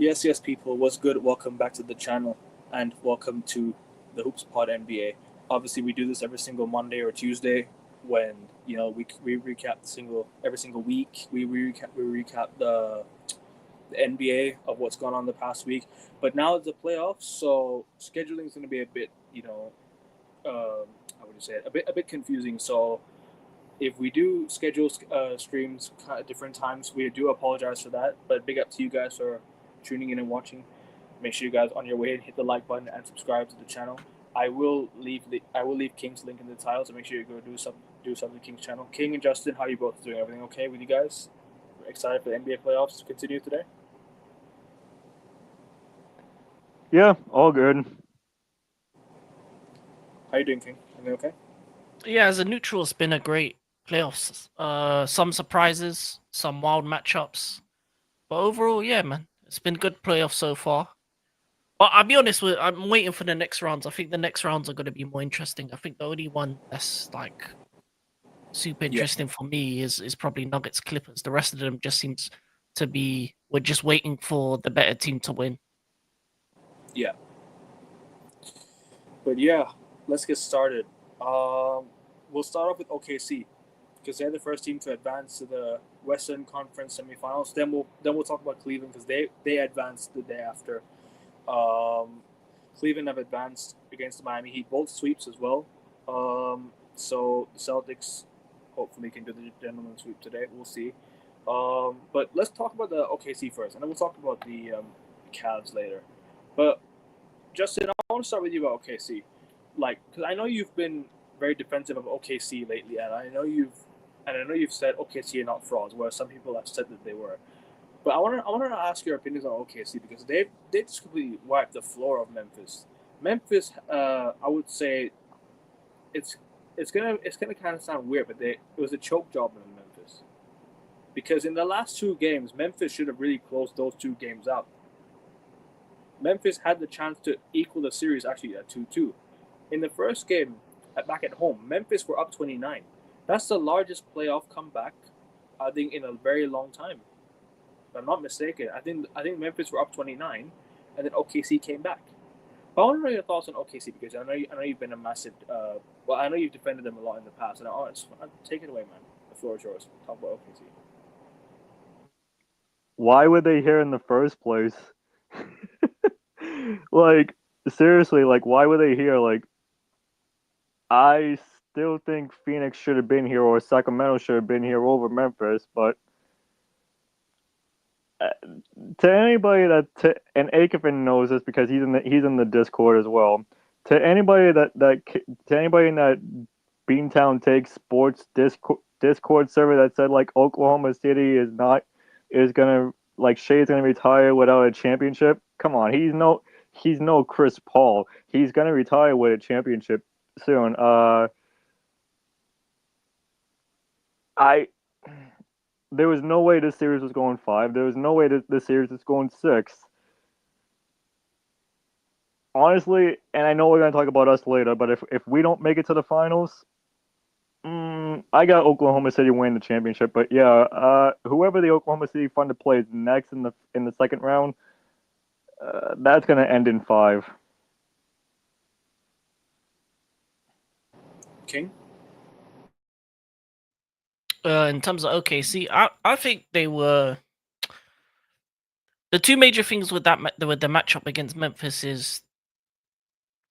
Yes, yes, people. What's good? Welcome back to the channel, and welcome to the Hoops Pod NBA. Obviously, we do this every single Monday or Tuesday when we recap every single week. We recap the NBA of what's gone on the past week. But now it's the playoffs, so scheduling is going to be a bit how would you say it? A bit confusing. So if we do schedule streams at different times, we do apologize for that. But big up to you guys for tuning in and watching. Make sure you guys on your way hit the like button and subscribe to the channel. I will leave King's link in the title, so make sure you go do something to King's channel. King and Justin, how you both doing? Everything okay with you guys? We're excited for the NBA playoffs to continue today. Yeah, all good. How you doing, King? Everything okay? Yeah, as a neutral, it's been a great playoffs. Some surprises, some wild matchups, but overall, yeah, man, it's been good playoffs so far. But I'll be honest with, I'm waiting for the next rounds. I think the next rounds are going to be more interesting. I think the only one that's like super Yeah. interesting for me is probably Nuggets Clippers. The rest of them just seems to be we're just waiting for the better team to win. Yeah. But yeah, let's get started. We'll start off with OKC because they're the first team to advance to the Western Conference semifinals. Then we'll talk about Cleveland because they advanced the day after. Cleveland have advanced against the Miami Heat, both sweeps as well. So the Celtics hopefully can do the gentleman sweep today. We'll see. But let's talk about the OKC first, and then we'll talk about the Cavs later. But Justin, I want to start with you about OKC, because I know you've been very defensive of OKC lately, and I know you've said OKC are not frauds, whereas some people have said that they were. But I want to ask your opinions on OKC because they just completely wiped the floor of Memphis. Memphis, I would say, it's it's gonna kind of sound weird, but it was a choke job in Memphis because in the last two games, Memphis should have really closed those two games out. Memphis had the chance to equal the series actually at 2-2. In the first game, back at home, Memphis were up 29. That's the largest playoff comeback, I think, in a very long time. If I'm not mistaken, I think Memphis were up 29, and then OKC came back. But I want to know your thoughts on OKC because I know you've been a massive. I know you've defended them a lot in the past, and I'll take it away, man. The floor is yours. Talk about OKC. Why were they here in the first place? Like, seriously, like, why were they here? Like, I still think Phoenix should have been here or Sacramento should have been here over Memphis, but uh, to anybody and Akifin knows this because he's in the Discord as well. To anybody to anybody in that Beantown Takes Sports Discord server that said like Oklahoma City is gonna like Shea's gonna retire without a championship. Come on, he's no Chris Paul. He's gonna retire with a championship soon. I There was no way this series was going 5. There was no way this series was going 6. Honestly, and I know we're gonna talk about us later, but if we don't make it to the finals, I got Oklahoma City winning the championship. But yeah, whoever the Oklahoma City Thunder plays next in the second round, that's gonna end in 5. King. In terms of OKC, I think they were the two major things with with the matchup against Memphis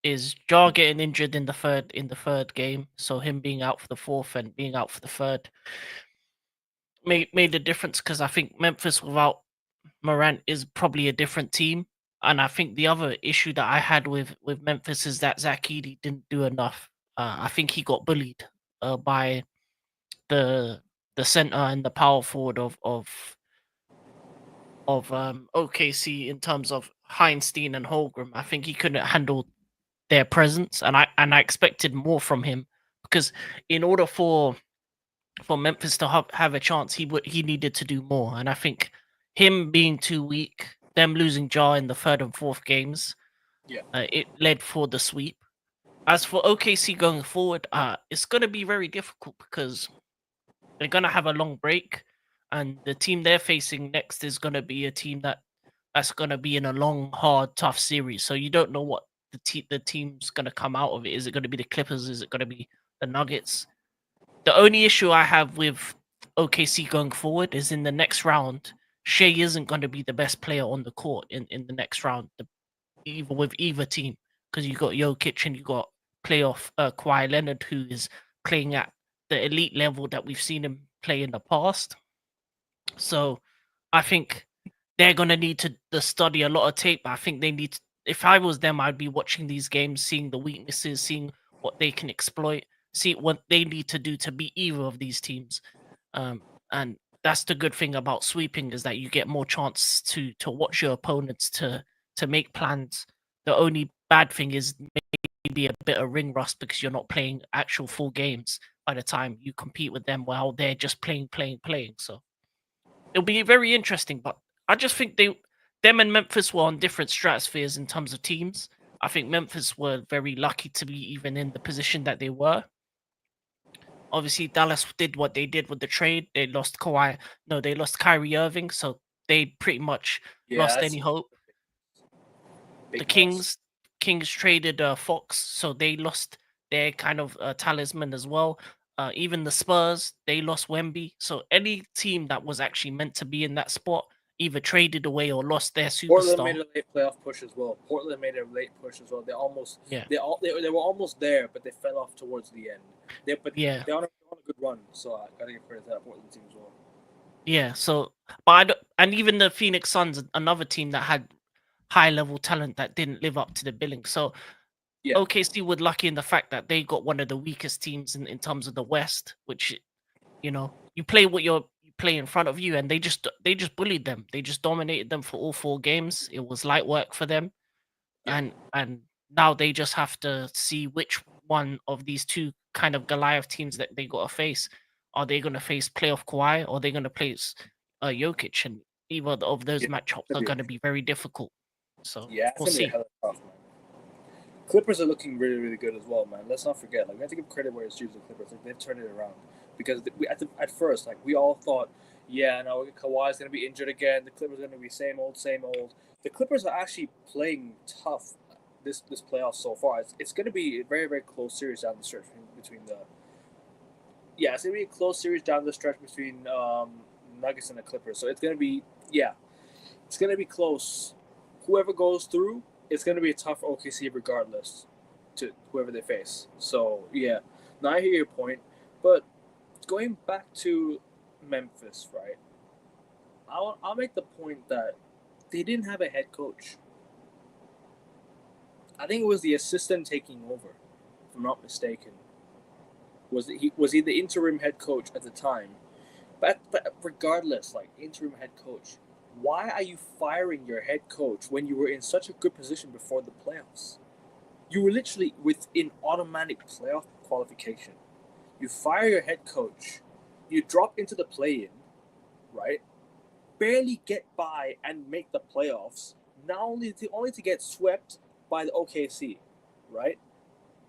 is Jar getting injured in the third game, so him being out for the fourth and being out for the third made a difference because I think Memphis without Morant is probably a different team. And I think the other issue that I had with Memphis is that Zach Edey didn't do enough. I think he got bullied by the center and the power forward of OKC in terms of Heinstein and Holmgren. I think he couldn't handle their presence, and I expected more from him because in order for Memphis to have a chance, he needed to do more, and I think him being too weak, them losing Jar in the third and fourth games, Yeah. it led for the sweep. As for OKC going forward, it's going to be very difficult because they're going to have a long break, and the team they're facing next is going to be a team that that's going to be in a long, hard, tough series. So you don't know what the team's going to come out of it. Is it going to be the Clippers? Is it going to be the Nuggets? The only issue I have with OKC going forward is in the next round, Shea isn't going to be the best player on the court in the next round, with either team, because you got Jokic and you got playoff Kawhi Leonard, who is playing at the elite level that we've seen him play in the past. So I think they're going to need to study a lot of tape. I think they need to, if I was them, I'd be watching these games, seeing the weaknesses, seeing what they can exploit, see what they need to do to beat either of these teams. And that's the good thing about sweeping, is that you get more chance to watch your opponents, to make plans. The only bad thing is maybe a bit of ring rust, because you're not playing actual full games by the time you compete with them while they're just playing. So it'll be very interesting. But I just think them and Memphis were on different stratospheres in terms of teams. I think Memphis were very lucky to be even in the position that they were. Obviously, Dallas did what they did with the trade. They lost they lost Kyrie Irving, so they pretty much lost any hope. The Kings traded Fox, so they lost their kind of talisman as well. Even the Spurs, they lost Wemby. So any team that was actually meant to be in that spot either traded away or lost their superstar. Portland made a late playoff push as well. They almost, they were almost there, but they fell off towards the end. They're on a good run, so I gotta give credit to that Portland team as well. Yeah. So, and even the Phoenix Suns, another team that had high level talent that didn't live up to the billing. So OKC were lucky in the fact that they got one of the weakest teams in terms of the West, which, you play what you play in front of you, and they just bullied them. They just dominated them for all 4 games. It was light work for them. And now they just have to see which one of these two kind of Goliath teams that they got to face. Are they going to face playoff Kawhi, or are they going to face Jokic? And either of those matchups are going to be very difficult. So we'll see. Tough, man. Clippers are looking really, really good as well, man. Let's not forget, we have to give credit where it's due to the Clippers. They've turned it around, because at first, we all thought, Kawhi's gonna be injured again. The Clippers are gonna be same old. The Clippers are actually playing tough this playoff so far. It's gonna be a very, very close series down the stretch between the. Yeah, it's gonna be a close series down the stretch between Nuggets and the Clippers. So it's gonna be it's gonna be close. Whoever goes through, it's going to be a tough OKC regardless to whoever they face. So, now I hear your point. But going back to Memphis, right, I'll make the point that they didn't have a head coach. I think it was the assistant taking over, if I'm not mistaken. Was he the interim head coach at the time? But regardless, interim head coach, why are you firing your head coach when you were in such a good position before the playoffs? You were literally within automatic playoff qualification. You fire your head coach, you drop into the play-in, right? Barely get by and make the playoffs, only to get swept by the OKC, right?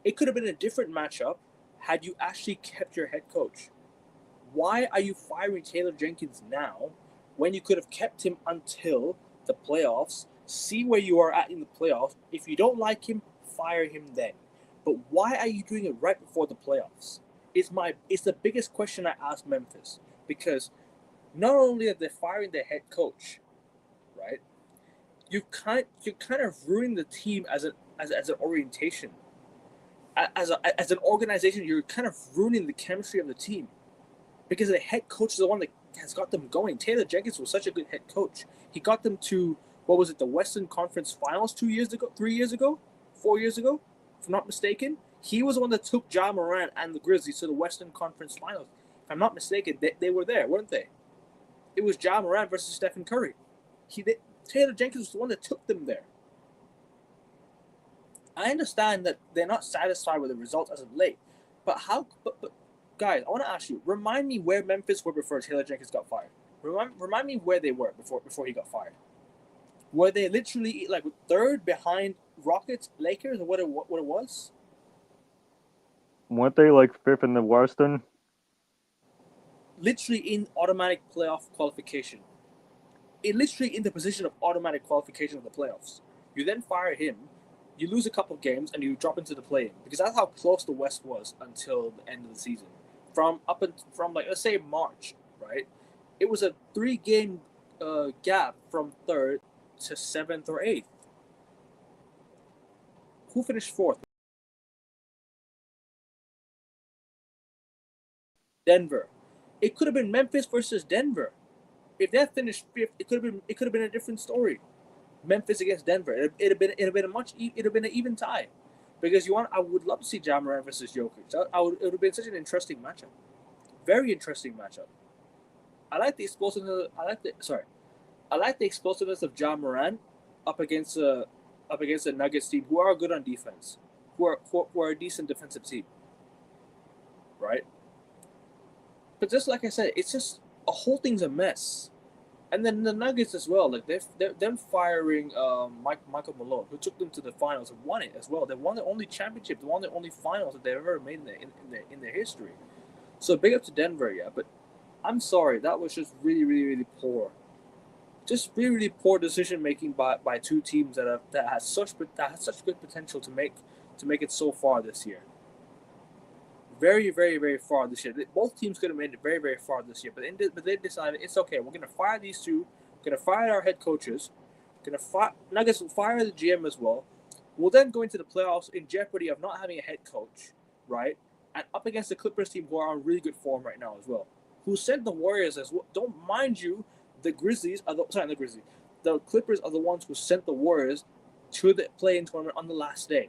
It could have been a different matchup had you actually kept your head coach. Why are you firing Taylor Jenkins now, when you could have kept him until the playoffs, see where you are at in the playoffs? If you don't like him, fire him then. But why are you doing it right before the playoffs? It's the biggest question I ask Memphis, because not only are they firing their head coach, right? You kind of ruining the team as an orientation, as an organization. You're kind of ruining the chemistry of the team, because the head coach is the one that has got them going. Taylor Jenkins was such a good head coach. He got them to, the Western Conference Finals 3 years ago, 4 years ago, if I'm not mistaken. He was the one that took Ja Morant and the Grizzlies to the Western Conference Finals. If I'm not mistaken, they were there, weren't they? It was Ja Morant versus Stephen Curry. Taylor Jenkins was the one that took them there. I understand that they're not satisfied with the results as of late, but guys, I want to ask you, remind me where Memphis were before Taylor Jenkins got fired. Remind me where they were before he got fired. Were they literally third behind Rockets, Lakers, or what it was? Weren't they fifth in the Western? Literally in automatic playoff qualification. literally in the position of automatic qualification of the playoffs. You then fire him, you lose a couple of games, and you drop into the play-in, because that's how close the West was until the end of the season. From like, let's say March, right? It was a 3-game gap from 3rd to 7th or 8th. Who finished 4th? Denver. It could have been Memphis versus Denver. If that finished 5th, it could have been a different story. Memphis against Denver. It'd have been an even tie, because I would love to see Ja Morant versus Jokic. It would have been such an interesting matchup, very interesting matchup. I like the explosiveness. I like the explosiveness of Ja Morant up against a Nuggets team who are good on defense, who are a decent defensive team, right? But just like I said, it's just a whole thing's a mess. And then the Nuggets as well, like them firing Michael Malone, who took them to the finals and won it as well. They won the only championship, they won the only finals that they've ever made in their history. So big up to Denver, yeah. But I'm sorry, that was just really, really, really poor. Just really, really poor decision making by two teams that has such good potential to make it so far this year. Very, very, very far this year. Both teams could have made it very, very far this year, but they decided it's okay. We're gonna fire these two. We're gonna fire our head coaches. Nuggets will fire the GM as well. We'll then go into the playoffs in jeopardy of not having a head coach, right? And up against the Clippers team, who are on really good form right now as well, who sent the Warriors as well. Don't mind you, the Clippers are the ones who sent the Warriors to the play-in tournament on the last day.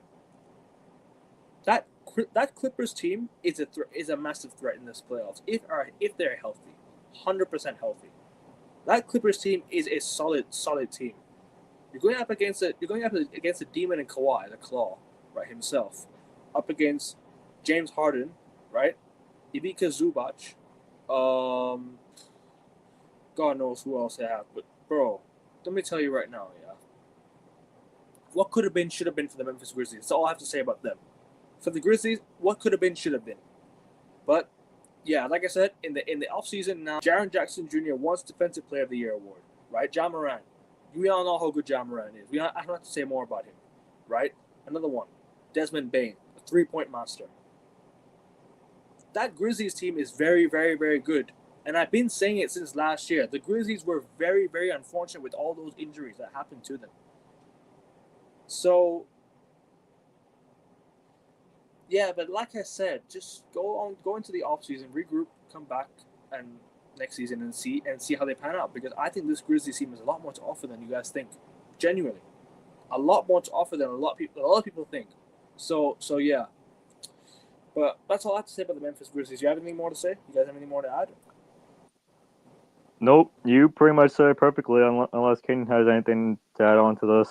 That Clippers team is a massive threat in this playoffs if they're healthy, 100% healthy. That Clippers team is a solid team. You're going up against a demon in Kawhi, the Claw, right, himself, up against James Harden, right, Ivica Zubac, God knows who else they have, but bro, let me tell you right now, yeah, what could have been should have been for the Memphis Grizzlies. That's all I have to say about them. For the Grizzlies, what could have been should have been. But yeah, like I said, in the offseason now, Jaren Jackson Jr. wants Defensive Player of the Year award, right? Ja Morant. We all know how good Ja Morant is. I don't have to say more about him, right? Another one, Desmond Bane, a 3-point master. That Grizzlies team is very, very, very good. And I've been saying it since last year. The Grizzlies were very, very unfortunate with all those injuries that happened to them. So yeah, but like I said, just go into the offseason, regroup, come back and next season and see how they pan out, because I think this Grizzlies team is a lot more to offer than you guys think. Genuinely. A lot more to offer than a lot of people think. So yeah. But that's all I have to say about the Memphis Grizzlies. Do you have anything more to say? You guys have anything more to add? Nope, you pretty much said it perfectly, unless King has anything to add on to this.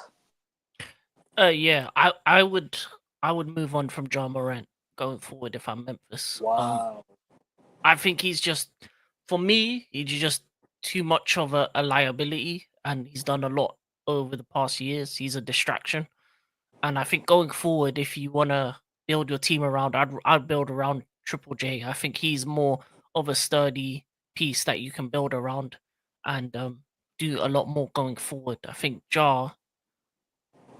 Yeah, I would move on from Ja Morant going forward if I'm Memphis. Wow. I think he's just too much of a liability, and he's done a lot over the past years. He's a distraction, and I think going forward, if you want to build your team around, I'd build around Triple J. I think he's more of a sturdy piece that you can build around and do a lot more going forward. I think Ja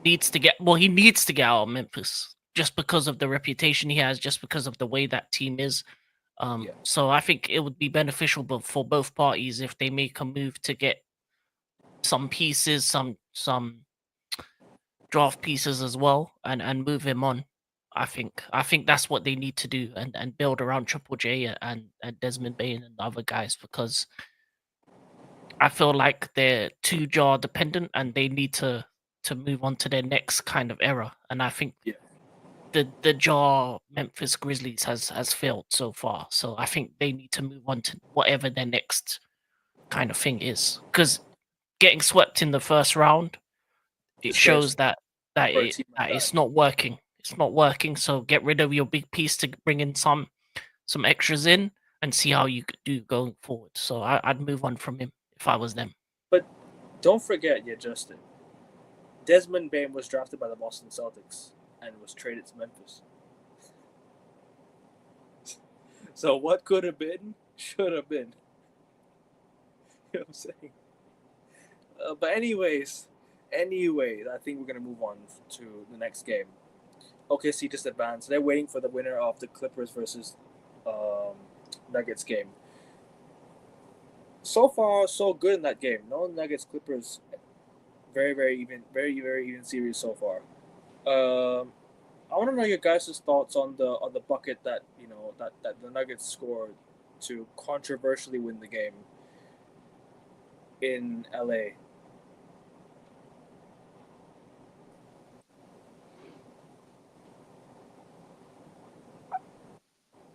needs to get out of Memphis just because of the reputation he has, just because of the way that team is. So I think it would be beneficial for both parties if they make a move to get some pieces, some draft pieces as well, and move him on. I think that's what they need to do, and build around Triple J and Desmond Bane and other guys, because I feel like they're too Ja dependent and they need to move on to their next kind of era. And I think the Ja Memphis Grizzlies has failed so far. So I think they need to move on to whatever their next kind of thing is. Because getting swept in the first round, it shows that it's not working. It's not working. So get rid of your big piece to bring in some extras in and see how you could do going forward. So I'd move on from him if I was them. But don't forget, Justin, Desmond Bane was drafted by the Boston Celtics and was traded to Memphis. So what could have been, should have been. You know what I'm saying? But anyways, I think we're gonna move on to the next game. OKC just advanced. They're waiting for the winner of the Clippers versus um, Nuggets game. So far, so good in that game. No Nuggets Clippers, very even, very even series so far. I want to know your guys' thoughts on the bucket that that the Nuggets scored to controversially win the game in LA.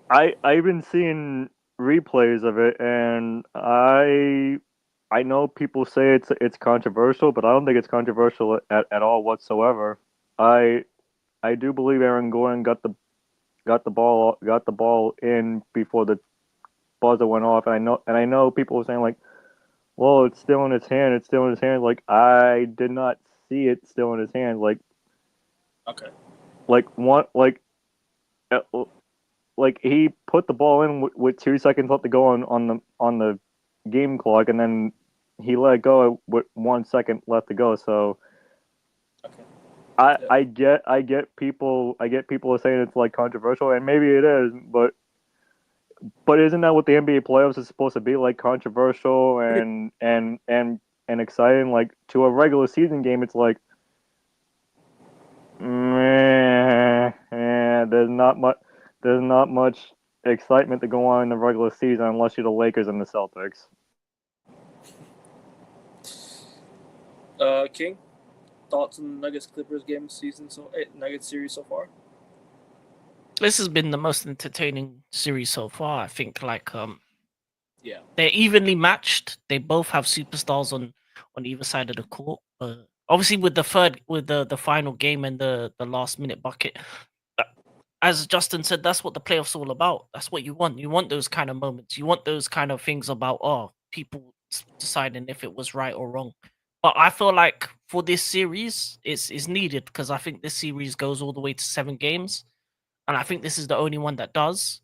I've been seeing replays of it, and I know people say it's controversial, but I don't think it's controversial at all whatsoever. I I do believe Aaron Gordon got the ball in before the buzzer went off. And I know people were saying like, well, it's still in his hand. It's still in his hand. Like I did not see it still in his hand. Okay. Like one uh, like he put the ball in with 2 seconds left to go on the game clock, and then he let it go with 1 second left to go. So Okay. I get people saying it's like controversial, and maybe it is, but isn't that what the NBA playoffs is supposed to be like? Controversial and exciting. Like to a regular season game, it's like, there's not much excitement to go on in the regular season unless you're the Lakers and the Celtics. King, thoughts on the Nuggets Clippers game season Nuggets series so far? This has been the most entertaining series so far. I think Yeah. they're evenly matched. They both have superstars on either side of the court. Obviously, with the final game and the last minute bucket, uh, as Justin said, that's what the playoffs are all about. That's what you want. You want those kind of moments. You want those kind of things about people deciding if it was right or wrong. But I feel like for this series, it's needed because I think this series goes all the way to 7 games, and I think this is the only one that does.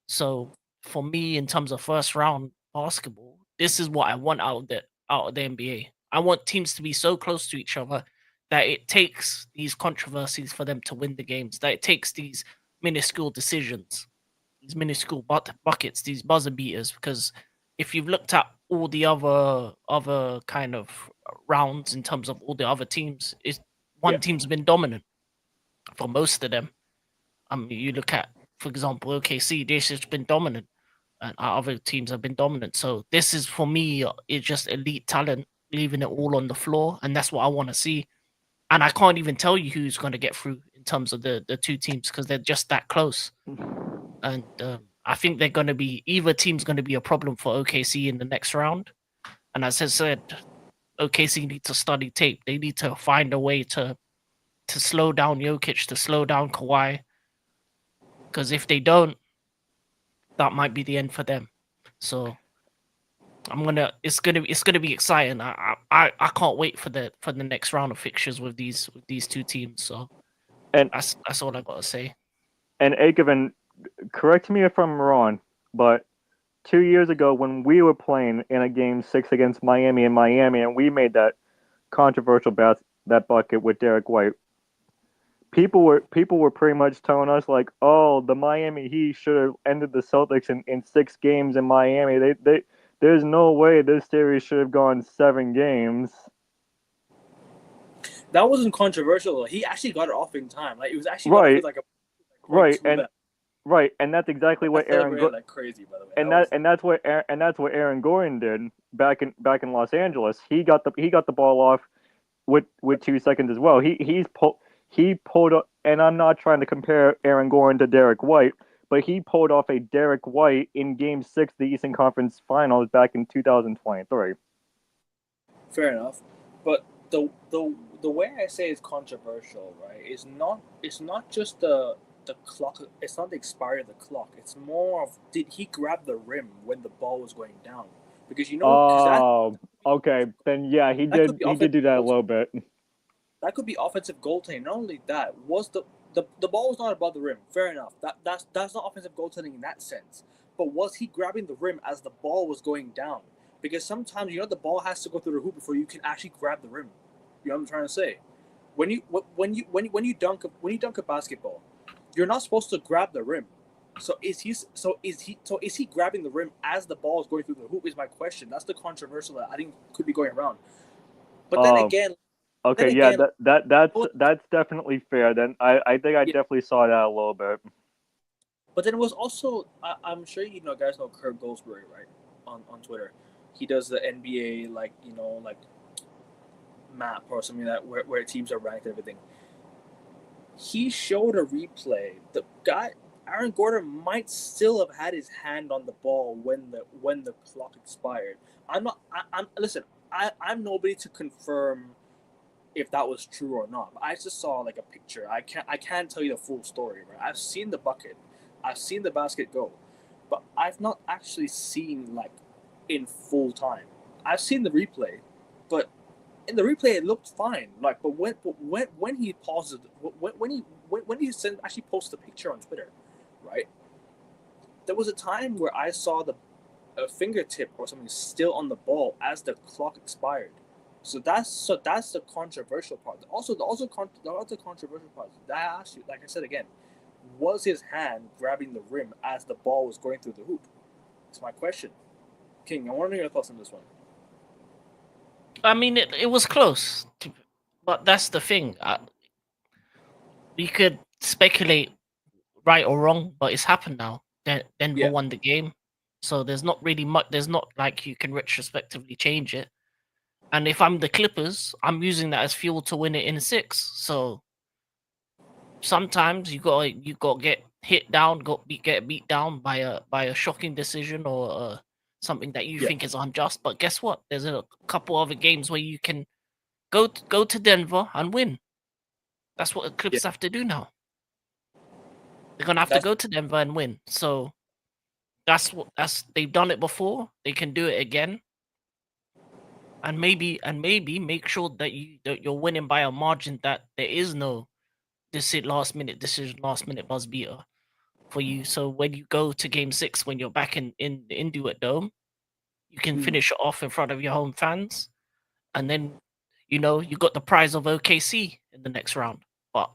So for me, in terms of first round basketball, this is what I want out of the NBA. I want teams to be so close to each other that it takes these controversies for them to win the games. That it takes these minuscule decisions, these minuscule buckets, these buzzer beaters. Because if you've looked at all the other kind of rounds in terms of all the other teams, is Yeah. one team's been dominant for most of them. I mean, you look at, for example, OKC, this has been dominant, and our other teams have been dominant. So this is for me, it's just elite talent leaving it all on the floor, and that's what I want to see. And I can't even tell you who's going to get through in terms of the two teams because they're just that close. And I think they're going to be either team's going to be a problem for OKC in the next round. And as I said, OKC need to study tape. They need to find a way to slow down Jokic, to slow down Kawhi, because if they don't, that might be the end for them. So it's gonna be exciting. I can't wait for the next round of fixtures with these two teams. So And that's all I gotta say. and Akeven, correct me if I'm wrong, but 2 years ago when we were playing in a game 6 against Miami in Miami, and we made that controversial that bucket with Derek White, people were pretty much telling us like, oh, the Miami Heat should have ended the Celtics in 6 games in Miami. There's no way this series should have gone 7 games. That wasn't controversial. He actually got it off in time. Like it was actually Right, like a right, 0.2 left. right, and that's exactly what I celebrated like crazy, by the way. and that's what Aaron Gordon did back in Los Angeles. He got the ball off with 2 seconds as well. He pulled up, and I'm not trying to compare Aaron Gordon to Derek White, but he pulled off a Derek White in Game 6 of the Eastern Conference Finals back in 2023. Fair enough, but the way I say it's controversial, right? It's not just the clock. It's not the expiry of the clock. It's more of did he grab the rim when the ball was going down? Because Oh, okay. Then yeah, he did do that a little bit. That could be offensive goaltending. Not only that, was the ball was not above the rim. Fair enough. That's not offensive goaltending in that sense. But was he grabbing the rim as the ball was going down? because sometimes the ball has to go through the hoop before you can actually grab the rim. You know what I'm trying to say? When you dunk a basketball, you're not supposed to grab the rim. So is he grabbing the rim as the ball is going through the hoop? Is my question. That's the controversial that I think could be going around. But then again, okay, yeah, that's definitely fair. Then I think I definitely saw that a little bit. But then it was also I'm sure guys know Kurt Goldsberry, right? On Twitter, he does the NBA like map or something like that where teams are ranked and everything. He showed a replay. The guy Aaron Gordon might still have had his hand on the ball when the clock expired. I'm nobody to confirm if that was true or not. But I just saw like a picture. I can't tell you the full story, right? I've seen the bucket. I've seen the basket go. But I've not actually seen like in full time. I've seen the replay, but in the replay it looked fine. Like, but when he pauses, when he actually posts the picture on Twitter, right? There was a time where I saw a fingertip or something still on the ball as the clock expired. So that's the controversial part. Also the controversial part that I asked you, like I said again, was his hand grabbing the rim as the ball was going through the hoop? It's my question. King, I want to know your thoughts on this one. I mean, it was close, but that's the thing. You could speculate right or wrong, but it's happened now. Denver won the game, so there's not really much. There's not like you can retrospectively change it. And if I'm the Clippers, I'm using that as fuel to win it in 6. So sometimes you got get hit down, get beat down by a shocking decision or something that you think is unjust. But guess what? There's a couple other games where you can go to Denver and win. That's what the Clippers have to do now. They're gonna have to go to Denver and win. So they've done it before. They can do it again. And maybe make sure that you're winning by a margin that there is no last minute decision, last minute buzz beater for you. So when you go to game 6, when you're back in the Intuit Dome, you can finish it off in front of your home fans, and then you got the prize of OKC in the next round. But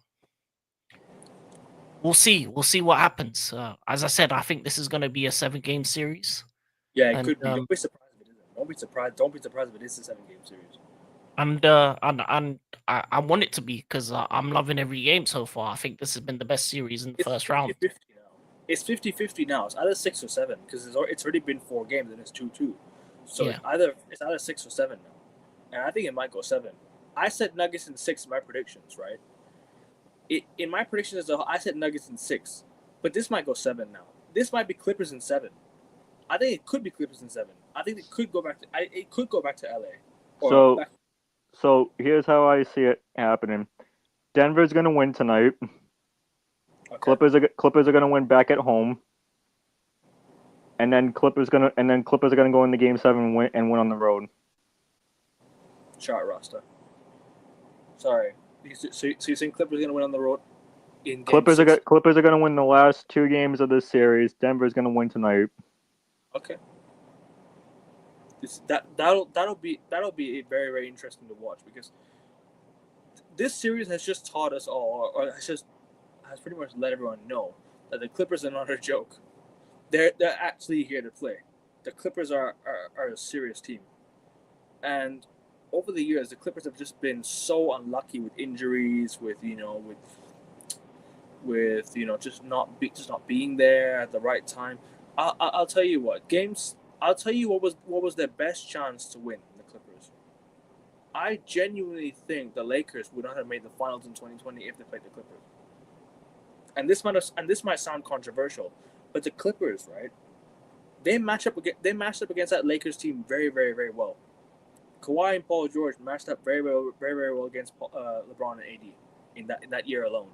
we'll see what happens. As I said, I think this is going to be a 7-game series. Yeah, it could be. Don't be surprised if it isn't. Don't be surprised if it is a 7-game series. And I want it to be, because I'm loving every game so far. I think this has been the best series in the first round. It's 50-50 now. It's either 6 or 7 because it's already been 4 games and it's 2-2. So it's either 6 or 7 now, and I think it might go 7. I said Nuggets in 6 in my predictions, right? In my predictions, I said Nuggets in 6, but this might go 7 now. This might be Clippers in 7. I think it could be Clippers in 7. I think it could go back to LA. So here's how I see it happening. Denver's gonna win tonight. Okay. Clippers are gonna win back at home, and then Clippers are gonna go into Game 7 and win on the road. Shot roster. Sorry. So you think Clippers are gonna win on the road? Clippers are gonna win the last 2 games of this series. Denver's gonna win tonight. Okay. That'll be very, very interesting to watch, because this series has just taught us all, or has pretty much let everyone know that the Clippers are not a joke. They're actually here to play. The Clippers are a serious team, and over the years the Clippers have just been so unlucky with injuries, with just not being there at the right time. I'll tell you what games. I'll tell you what was their best chance to win, the Clippers. I genuinely think the Lakers would not have made the finals in 2020 if they played the Clippers. And this might sound controversial, but the Clippers, right? They matched up against that Lakers team very, very, very well. Kawhi and Paul George matched up very, very, very, very well against LeBron and AD in that year alone.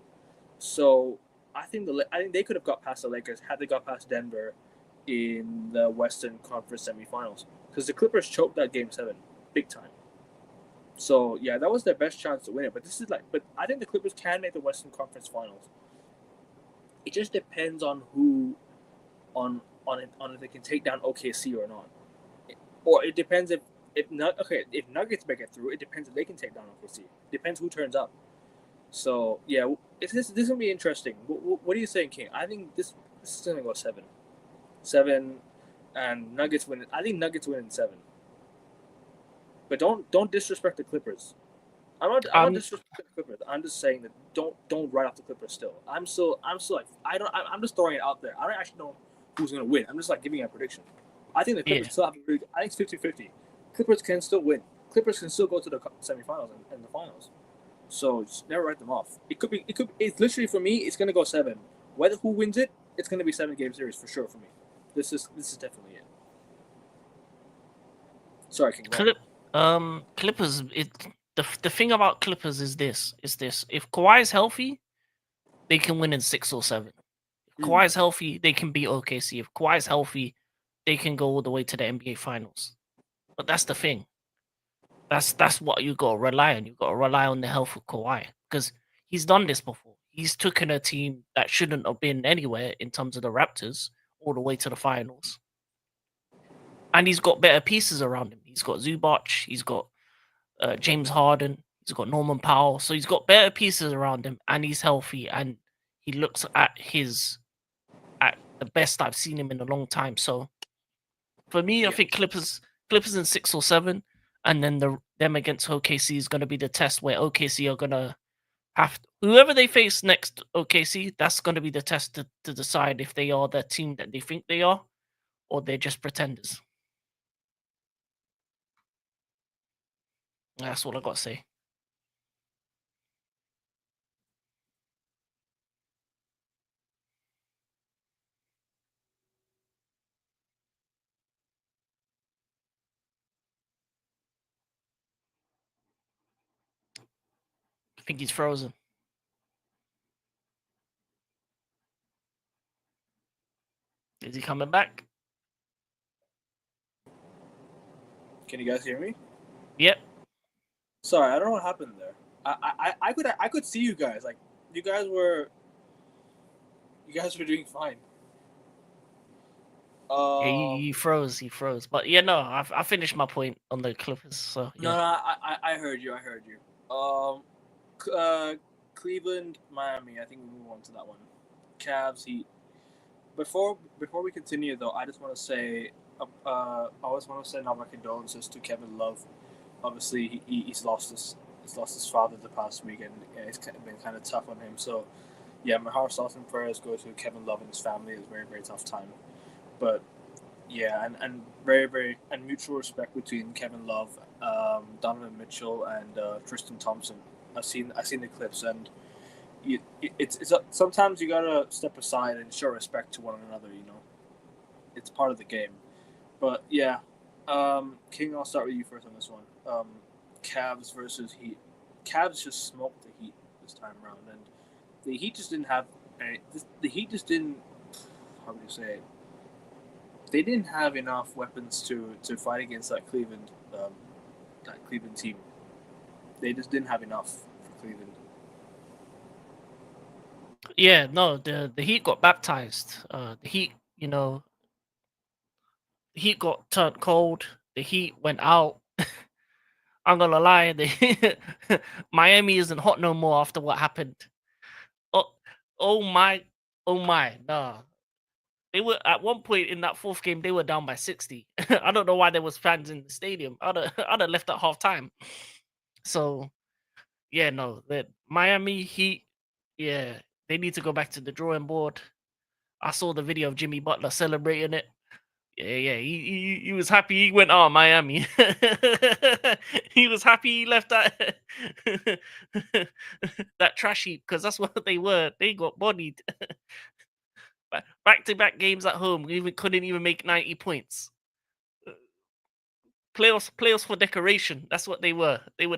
So I think they could have got past the Lakers had they got past Denver in the Western Conference semifinals, because the Clippers choked that Game 7 big time. So yeah, that was their best chance to win it. But I think the Clippers can make the Western Conference Finals. It just depends on if they can take down OKC or not. Or it depends if Nuggets make it through. It depends if they can take down OKC. Depends who turns up. So yeah, this is gonna be interesting. What are you saying, King? I think this is gonna go 7, and Nuggets win. I think Nuggets win in 7. But don't disrespect the Clippers. I'm not disrespecting the Clippers. I'm just saying that don't write off the Clippers. Still, I'm still like I'm just throwing it out there. I don't actually know who's gonna win. I'm just like giving a prediction. I think the Clippers still have a pretty. I think it's 50-50. Clippers can still win. Clippers can still go to the semifinals and the finals. So just never write them off. It could be. It's literally for me. It's gonna go 7. Whether who wins it, it's gonna be 7-game series for sure for me. This is definitely it. Sorry, King. Clippers. The thing about Clippers is this. If Kawhi's healthy, they can win in 6 or 7. If Kawhi's healthy, they can beat OKC. If Kawhi's healthy, they can go all the way to the NBA Finals. But that's the thing. That's what you got to rely on. You got to rely on the health of Kawhi because he's done this before. He's taken a team that shouldn't have been anywhere in terms of the Raptors all the way to the finals. And he's got better pieces around him. He's got Zubac. He's got James Harden. He's got Norman Powell. So he's got better pieces around him, and he's healthy. And he looks at the best I've seen him in a long time. So for me, I think Clippers in 6 or 7, and then them against OKC is going to be the test where OKC are going to have whoever they face next. OKC, that's going to be the test to decide if they are the team that they think they are, or they're just pretenders. That's all I got to say. I think he's frozen. Is he coming back? Can you guys hear me? Yep. Sorry, I don't know what happened there. I could see you guys. Like you guys were doing fine. Yeah, he froze. He froze. But yeah, no, I finished my point on the Clippers. So yeah. No, I heard you. Cleveland, Miami. I think we move on to that one. Cavs, Heat. Before we continue though, I just want to say, I always want to send out my condolences to Kevin Love. Obviously, he's lost his father the past week, and it's been kind of tough on him. So, yeah, my heart's thoughts and prayers go to Kevin Love and his family. It's a very, very tough time. But yeah, and very, very and mutual respect between Kevin Love, Donovan Mitchell, and Tristan Thompson. I've seen the clips, and it's sometimes you gotta step aside and show respect to one another. You know, it's part of the game. But yeah, King, I'll start with you first on this one. Cavs versus Heat. Cavs just smoked the Heat this time around, and the Heat just didn't have. The Heat just didn't. How would you say it? They didn't have enough weapons to fight against that Cleveland team. They just didn't have enough for Cleveland. Yeah, no, the Heat got baptized. The Heat, the Heat got turned cold. The Heat went out. I'm gonna lie, Miami isn't hot no more after what happened. Oh my, nah. They were at one point in that 4th game. They were down by 60. I don't know why there was fans in the stadium. I'd have left at half time. So, yeah, no, the Miami Heat, yeah, they need to go back to the drawing board. I saw the video of Jimmy Butler celebrating it. Yeah, he was happy he went out Miami. He was happy he left that that trash heap because that's what they were. They got bodied. Back-to-back games at home, couldn't even make 90 points. Playoffs for decoration. That's what they were. They were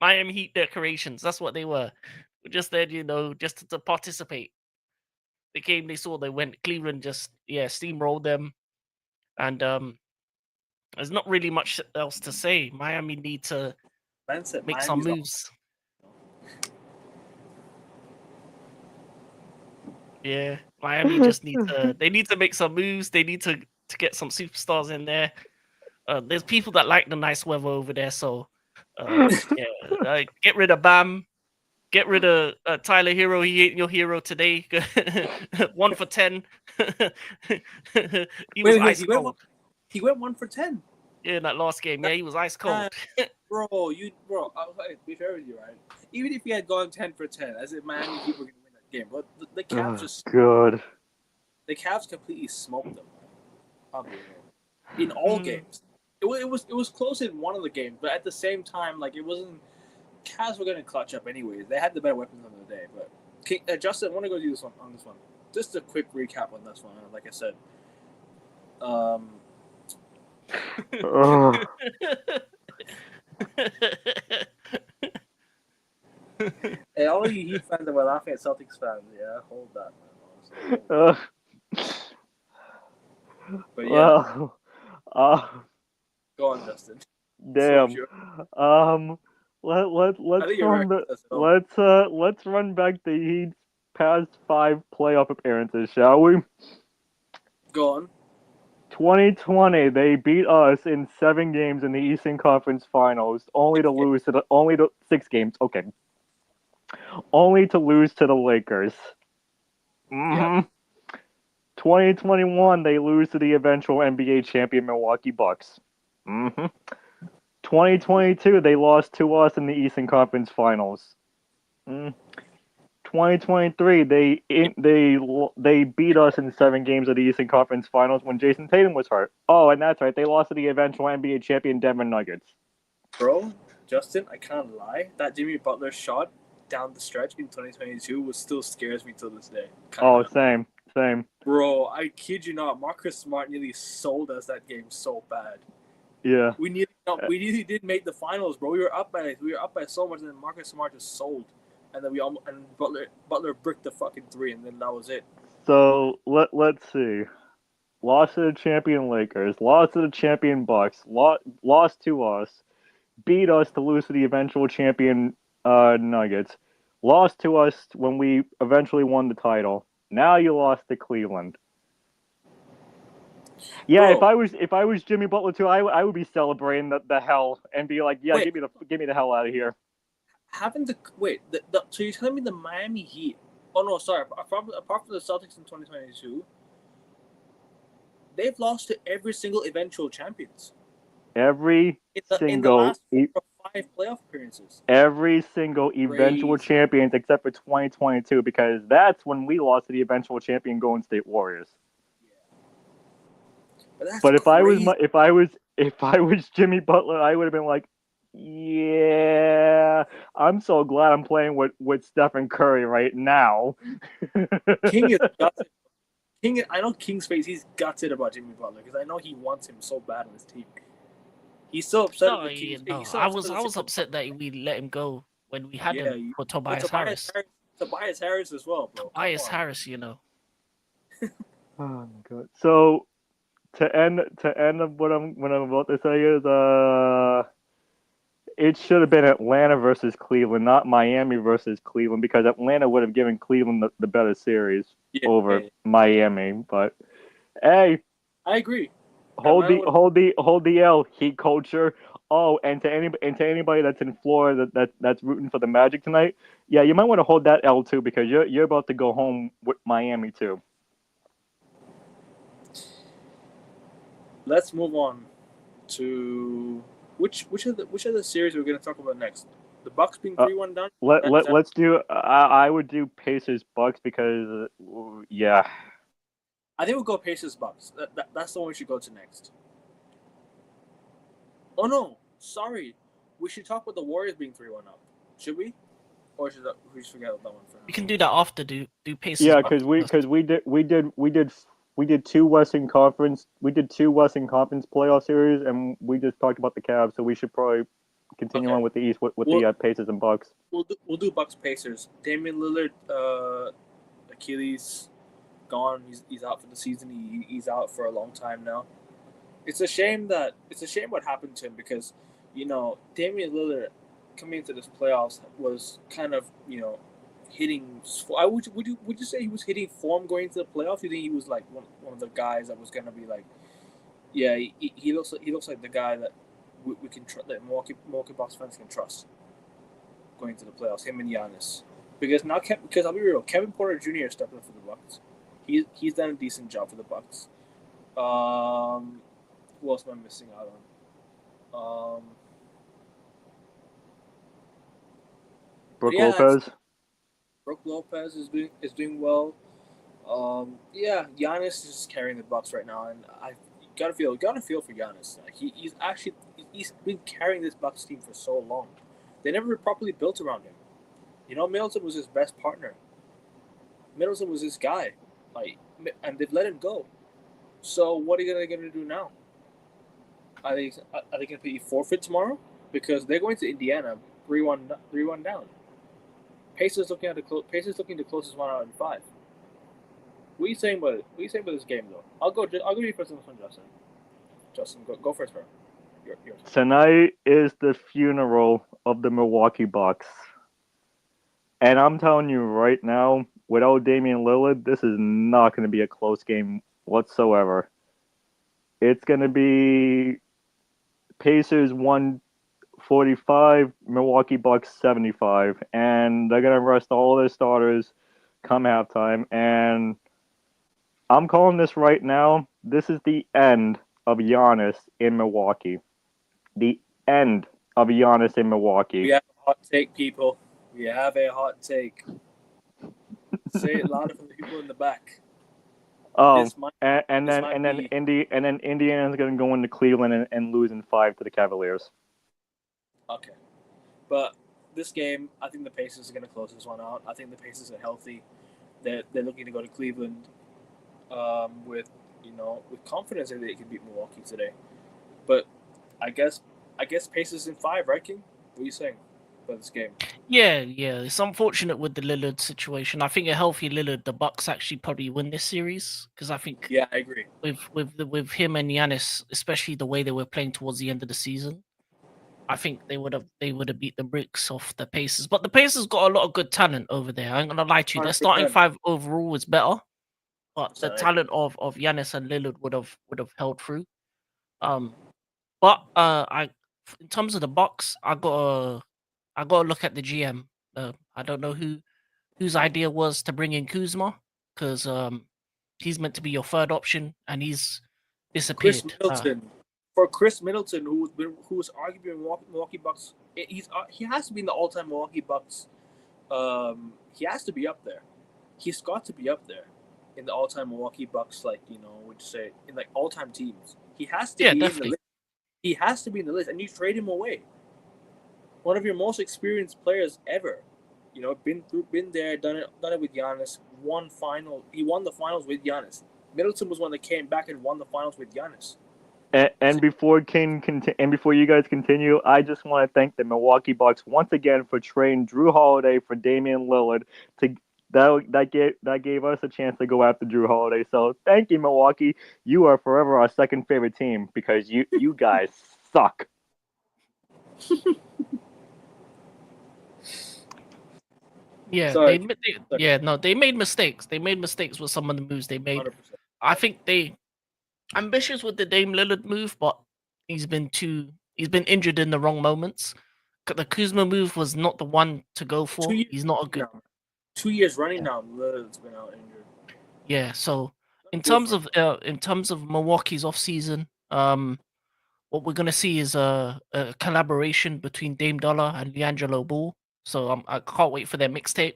Miami Heat decorations. That's what they were. Just there, just to participate. The game they saw, they went. Cleveland just steamrolled them, and there's not really much else to say. Miami need to make some moves. Yeah, Miami just need to. They need to make some moves. They need to to get some superstars in there. There's people that like the nice weather over there, so get rid of Bam. Get rid of Tyler Hero. He ain't your hero today. 1 for 10. He was ice cold. He went 1 for 10. Yeah, in that last game. Yeah, he was ice cold. Bro, be fair with you, right? Even if he had gone 10 for 10, as if Miami Heat were going to win that game, but the Cavs good. The Cavs completely smoked them. In all games, it was close in one of the games, but at the same time, like it wasn't. Cavs were going to clutch up anyways. They had the better weapons on the day, but Justin, I want to go do this one on this one. Just a quick recap on this one. Like I said, hey, all of you Heat fans that were laughing at Celtics fans, yeah, hold that, man. But yeah, go on, Justin. Damn. Let's run back the Heat's past 5 playoff appearances, shall we? Go on. 2020, they beat us in 7 games in the Eastern Conference Finals, only to lose to 6 games. Okay, only to lose to the Lakers. Yeah. 2021, they lose to the eventual NBA champion Milwaukee Bucks. 2022, they lost to us in the Eastern Conference Finals. 2023, they beat us in 7 games of the Eastern Conference Finals when Jason Tatum was hurt. Oh, and that's right, they lost to the eventual NBA champion Denver Nuggets. Bro, Justin, I can't lie. That Jimmy Butler shot down the stretch in 2022 still scares me till this day. Same. Bro, I kid you not, Marcus Smart nearly sold us that game so bad. Yeah. We nearly did make the finals, bro. We were up by so much, and then Marcus Smart just sold, and then Butler bricked the fucking 3, and then that was it. So let's see. Lost to the champion Lakers, lost to the champion Bucks, lost to us, beat us to lose to the eventual champion Nuggets, lost to us when we eventually won the title. Now you lost to Cleveland. Yeah, Bro, if I was Jimmy Butler too, I would be celebrating the hell and be like, yeah, give me the hell out of here. so you're telling me the Miami Heat? Oh no, sorry. Apart from the Celtics in 2022, they've lost to every single eventual champions. In the last 4 or 5 playoff appearances. Every single eventual champions except for 2022, because that's when we lost to the eventual champion Golden State Warriors. But if I was Jimmy Butler, I would have been like, yeah, I'm so glad I'm playing with Stephen Curry right now. King is gutted. I know King's face. He's gutted about Jimmy Butler because I know he wants him so bad on his team. He's so upset with King's face. I was upset that we let him go when we had him for Tobias Harris. Tobias Harris as well, bro. Tobias Harris, you know. Oh my god. So to end of what I'm about to say is it should have been Atlanta versus Cleveland, not Miami versus Cleveland, because Atlanta would have given Cleveland the better series over Miami. But hey, I agree. Hold the L, Heat culture. Oh, and to anybody that's in Florida that's rooting for the Magic tonight, yeah, you might want to hold that L too, because you're about to go home with Miami too. Let's move on to which of the series we're going to talk about next. The Bucks being 3-1 down. Let's do. I would do Pacers Bucks because yeah. I think we'll go Pacers Bucks. That's the one we should go to next. Oh no, sorry. We should talk about the Warriors being 3-1 up. Should we? Or should we just forget that one for now? We can do that after do Pacers. Yeah, because we did 2 Western Conference playoff series, and we just talked about the Cavs, so we should probably continue on with the East with the Pacers and Bucks. We'll do Bucks Pacers. Damian Lillard, Achilles gone. He's out for the season. He's out for a long time now. It's a shame what happened to him, because Damian Lillard coming into this playoffs was kind of hitting. Would you say he was hitting form going into the playoffs? You think he was like one of the guys that was gonna be like Yeah, he looks like the guy that we can that Milwaukee Bucks fans can trust going into the playoffs. Him and Giannis, because because I'll be real, Kevin Porter Jr. stepped up for the Bucks. He's done a decent job for the Bucks. Who else am I missing out on? Brooke Yeah, Lopez. Brooke Lopez is doing well. Yeah, Giannis is just carrying the Bucks right now, and I gotta feel for Giannis. Like he's been carrying this Bucks team for so long. They never properly built around him. You know, Middleton was his best partner. Middleton was his guy, like, and they've let him go. So what are they gonna do now? Are they gonna pay forfeit tomorrow? Because they're going to Indiana 3-1 down. Pacers looking to close this one out in 5. What are you saying about it? What are you saying about this game, though? I'll go you first on this one, Justin. Justin, go first, bro. Yours. Tonight is the funeral of the Milwaukee Bucks. And I'm telling you right now, without Damian Lillard, this is not going to be a close game whatsoever. It's going to be Pacers 145, Milwaukee Bucks 75. And they're going to rest all their starters come halftime. And I'm calling this right now. This is the end of Giannis in Milwaukee. The end of Giannis in Milwaukee. We have a hot take, people. We have a hot take. Say it louder for the people in the back. Oh, and then Indiana's going to go into Cleveland and lose in 5 to the Cavaliers. Okay, but this game, I think the Pacers are going to close this one out. I think the Pacers are healthy. They're looking to go to Cleveland with confidence that they can beat Milwaukee today. But I guess Pacers in 5, right, King? What are you saying about this game? Yeah. It's unfortunate with the Lillard situation. I think a healthy Lillard, the Bucks actually probably win this series because I think Yeah, I agree. With him and Giannis, especially the way they were playing towards the end of the season, I think they would have beat the bricks off the Pacers. But the Pacers got a lot of good talent over there. I ain't gonna lie to you. Their starting 100%. 5 overall was better, but the 100%. talent of Giannis and Lillard would have held through. But in terms of the Bucks, I gotta look at the GM. I don't know whose idea was to bring in Kuzma because he's meant to be your third option and he's disappeared. Chris Middleton. For Chris Middleton, who's arguably Milwaukee Bucks, he has to be in the all-time Milwaukee Bucks. He has to be up there. He's got to be up there in the all-time Milwaukee Bucks. Like would you say in like all-time teams? He has to be definitely. in the list. He has to be in the list, and you trade him away. One of your most experienced players ever. Been there, done it with Giannis. He won the finals with Giannis. Middleton was one that came back and won the finals with Giannis. And before you guys continue, I just want to thank the Milwaukee Bucks once again for trading Drew Holiday for Damian Lillard. That gave us a chance to go after Drew Holiday. So thank you, Milwaukee. You are forever our second favorite team because you guys suck. Yeah, Sorry. they made mistakes. They made mistakes with some of the moves they made. 100%. I think they ambitious with the Dame Lillard move, but he's been injured in the wrong moments. The Kuzma move was not the one to go for. He's not a good. 2 years running now. Lillard's been out injured. Yeah, so in terms of Milwaukee's offseason, what we're gonna see is a collaboration between Dame Dollar and D'Angelo Ball. So I can't wait for their mixtape.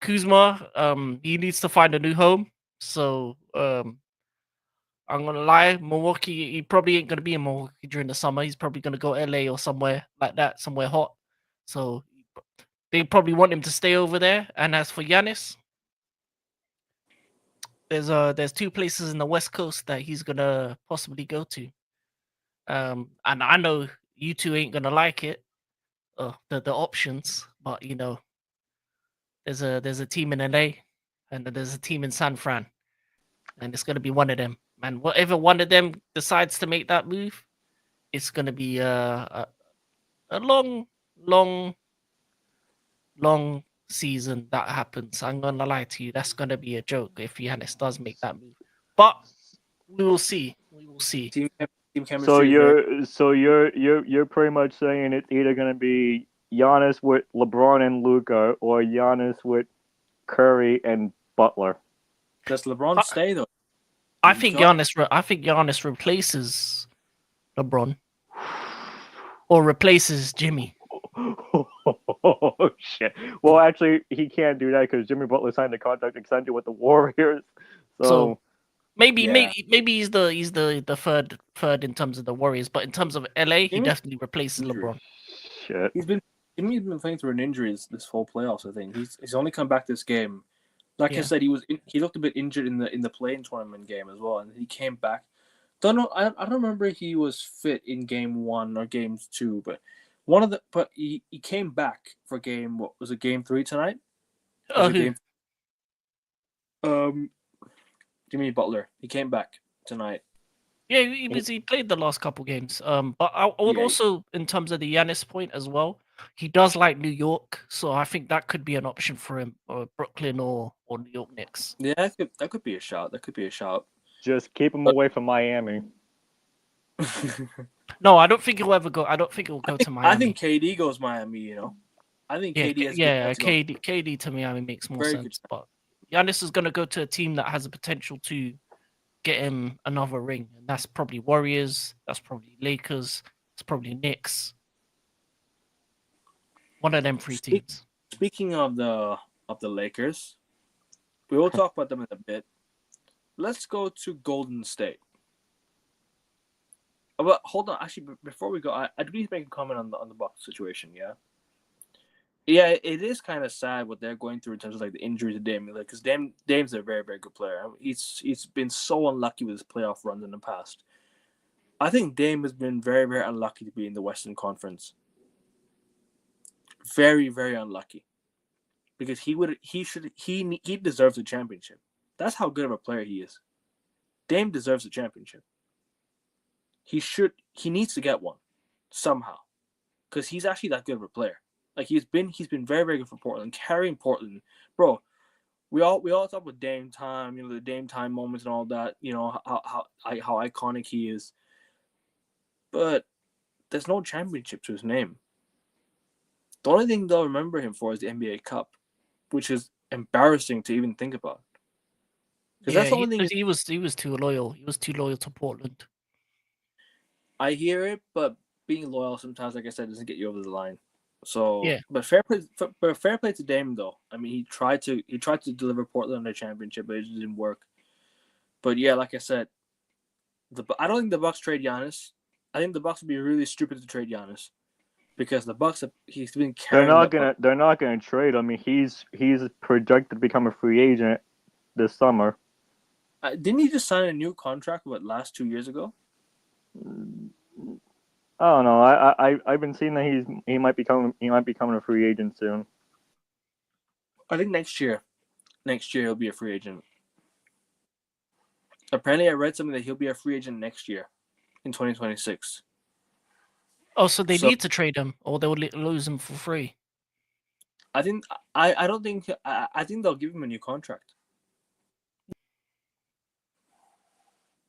Kuzma, he needs to find a new home. So I'm gonna lie, Milwaukee, he probably ain't gonna be in Milwaukee during the summer. He's probably gonna go LA or somewhere like that, somewhere hot. So they probably want him to stay over there. And as for Giannis, there's 2 places in the West Coast that he's gonna possibly go to. And I know you two ain't gonna like it, the options, but there's a team in LA and there's a team in San Fran, and it's gonna be one of them. And whatever one of them decides to make that move, it's gonna be a long season that happens. I'm gonna lie to you, that's gonna be a joke if Giannis does make that move. But We will see. We will see. Team chemistry. So is very- you're pretty much saying it's either gonna be Giannis with LeBron and Luca, or Giannis with Curry and Butler. Does LeBron stay though? I Is he think gone? Giannis replaces LeBron or replaces Jimmy. Oh shit! Well, actually, he can't do that because Jimmy Butler signed a contract extension with the Warriors. So maybe Yeah. he's the third in terms of the Warriors, but in terms of LA, he Jimmy- definitely replaces Injury. LeBron. shit. Jimmy's been playing through an injury this whole playoffs. I think he's only come back this game. Like I Yeah. said, he looked a bit injured in the play-in tournament game as well, and he came back. Don't know. I don't remember if he was fit in game 1 or game 2, but he came back for game. What was it? Game 3 tonight. Was it Who? game? Jimmy Butler. He came back tonight. Yeah, he played the last couple games. But I would Yeah. also, in terms of the Giannis point as well, he does like New York, so I think that could be an option for him, or Brooklyn or New York Knicks. Yeah, that could be a shout. Just keep him away from Miami. No, I don't think he'll ever go. I don't think he'll go to Miami. I think KD goes Miami. You know, I think yeah, KD has KD to Miami makes more Very sense. good. But Giannis is going to go to a team that has the potential to get him another ring, and that's probably Warriors. That's probably Lakers. It's probably Knicks. One of them three teams. Speaking of the Lakers, we will talk about them in a bit. Let's go to Golden State. But hold on, actually, before we go, I do need to make a comment on the Bucks situation. Yeah, it is kind of sad what they're going through in terms of like the injury to Dame, because Dame's a very, very good player. He's been so unlucky with his playoff runs in the past. I think Dame has been very, very unlucky to be in the Western Conference. Very, very unlucky, because he deserves a championship. That's how good of a player he is. Dame deserves a championship. He needs to get one somehow, because he's actually that good of a player. Like he's been very, very good for Portland, carrying Portland, bro. We all talk about Dame time, the Dame time moments and all that. How iconic he is, but there's no championship to his name. The only thing they'll remember him for is the NBA Cup, which is embarrassing to even think about. Because that's the only thing. He was too loyal. He was too loyal to Portland. I hear it, but being loyal sometimes, like I said, doesn't get you over the line. So, yeah. But fair play to Dame though. I mean, he tried to deliver Portland a championship, but it just didn't work. But yeah, like I said, I don't think the Bucks trade Giannis. I think the Bucks would be really stupid to trade Giannis, because the Bucks he's been carrying. They're not gonna trade him. I mean, he's projected to become a free agent this summer. Didn't he just sign a new contract? Last 2 years ago? I don't know. I've been seeing that he might be coming a free agent soon. I think next year he'll be a free agent. Apparently, I read something that he'll be a free agent next year, in 2026. Oh, so they need to trade him, or they'll lose him for free. I think I don't think I think they'll give him a new contract.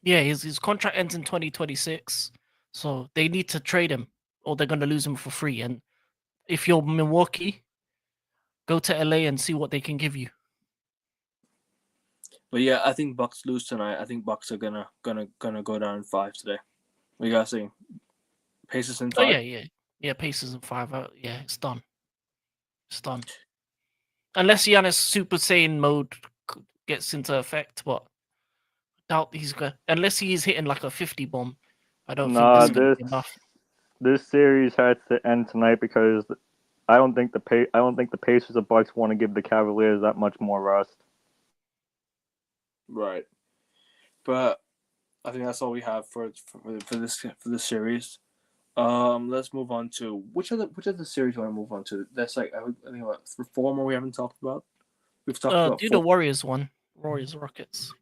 Yeah, his contract ends in 2026, so they need to trade him, or they're gonna lose him for free. And if you're Milwaukee, go to LA and see what they can give you. But yeah, I think Bucks lose tonight. I think Bucks are gonna go down in 5 today. What you guys think? Pacers in 5. Oh yeah. Pacers in 5. Yeah, it's done. It's done. Unless Giannis Super Saiyan mode gets into effect, but I doubt he's going. Unless he's hitting like a 50 bomb, I don't think that's going to be enough. This series has to end tonight, because I don't think the Pacers or Bucks want to give the Cavaliers that much more rest. Right. But I think that's all we have for this series. Let's move on to which of the series do you want to move on to? That's like I think about 4 more we haven't talked about. We've talked about do the Warriors one. Warriors Rockets.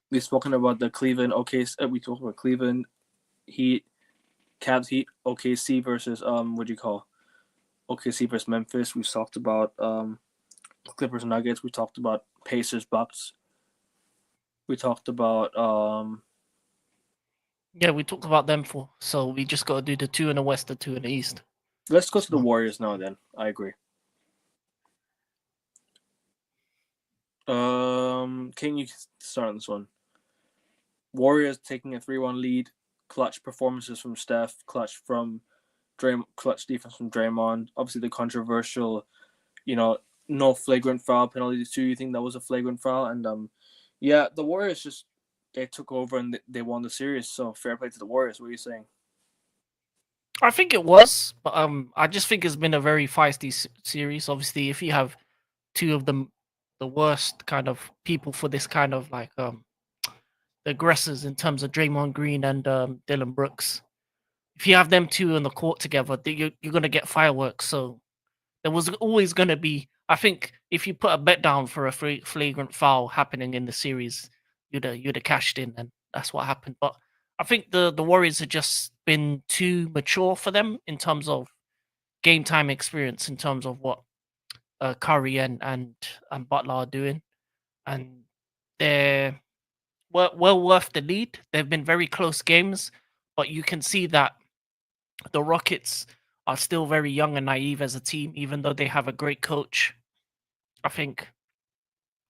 We've spoken about the Cleveland OKC. We talked about Cleveland Heat, Cavs Heat, OKC versus what do you call OKC versus Memphis. We've talked about Clippers Nuggets. We talked about Pacers Bucks. We talked about Yeah, we talked about them for. So we just got to do the two in the West, the two in the East. Let's go to the Warriors now. Then I agree. Can you start on this one? Warriors taking a 3-1 lead. Clutch performances from Steph. Clutch defense from Draymond. Obviously, the controversial, no flagrant foul penalty too. You think that was a flagrant foul? And yeah, the Warriors just they took over and they won the series. So fair play to the Warriors. What are you saying? I think it was, but I just think it's been a very feisty series. Obviously, if you have two of the worst kind of people for this kind of like the aggressors in terms of Draymond Green and Dylan Brooks, if you have them two on the court together, you're gonna get fireworks. So there was always gonna be. I think if you put a bet down for a flagrant foul happening in the series, you'd have cashed in, and that's what happened. But I think the Warriors have just been too mature for them in terms of game time experience, in terms of what Curry and Butler are doing, and they're well worth the lead. They've been very close games, but you can see that the Rockets are still very young and naive as a team, even though they have a great coach. I think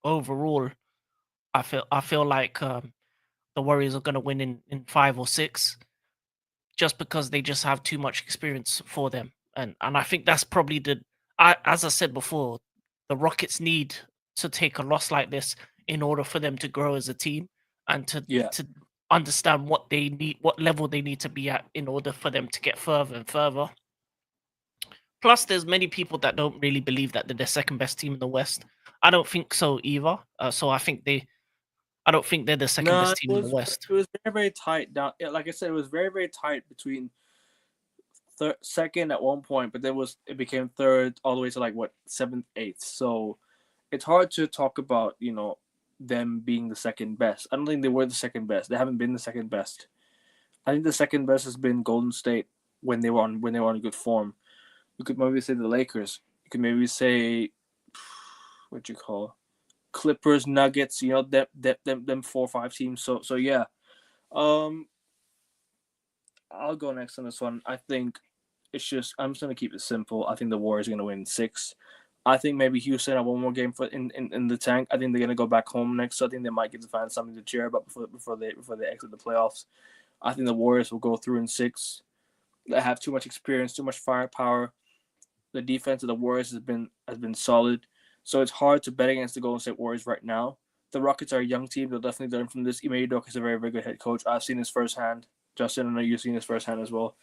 overall, I feel like the Warriors are going to win in 5 or 6, just because they just have too much experience for them, and I think that's probably as I said before, the Rockets need to take a loss like this in order for them to grow as a team and Yeah. to understand what they need, what level they need to be at in order for them to get further and further. Plus, there's many people that don't really believe that they're the second best team in the West. I don't think so either. So I don't think they're the second No, best team in the West. it was very very tight down. Yeah, like I said, it was very very tight between second at one point, but then it became third all the way to like what 7th, 8th. So it's hard to talk about them being the second best. I don't think they were the second best. They haven't been the second best. I think the second best has been Golden State when they were on good form. You could maybe say the Lakers. You could maybe say what you call Clippers, Nuggets. Them 4 or 5 teams. So yeah. I'll go next on this one. I think I'm just gonna keep it simple. I think the Warriors are gonna win 6. I think maybe Houston have one more game for in the tank. I think they're gonna go back home next. So I think they might get to find something to cheer about before they exit the playoffs. I think the Warriors will go through in 6. They have too much experience, too much firepower. The defense of the Warriors has been solid. So it's hard to bet against the Golden State Warriors right now. The Rockets are a young team. They'll definitely learn from this. Ime Udoka is a very, very good head coach. I've seen this firsthand. Justin, I know you've seen this firsthand as well.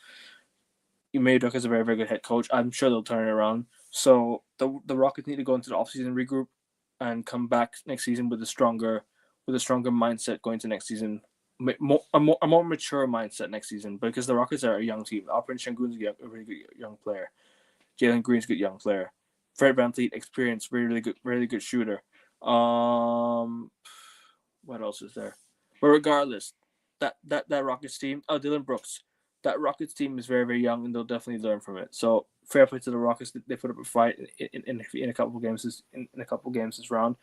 Ime Udoka is a very, very good head coach. I'm sure they'll turn it around. So the Rockets need to go into the offseason, regroup, and come back next season with a stronger mindset going to next season. A more mature mindset next season, because the Rockets are a young team. Alperen Sengun's a really good young player. Jalen Green's a good young player. Fred VanVleet, experienced, really good shooter. What else is there? But regardless, that Rockets team, Dylan Brooks, that Rockets team is very, very young, and they'll definitely learn from it. So fair play to the Rockets. They put up a fight in a couple of games this round.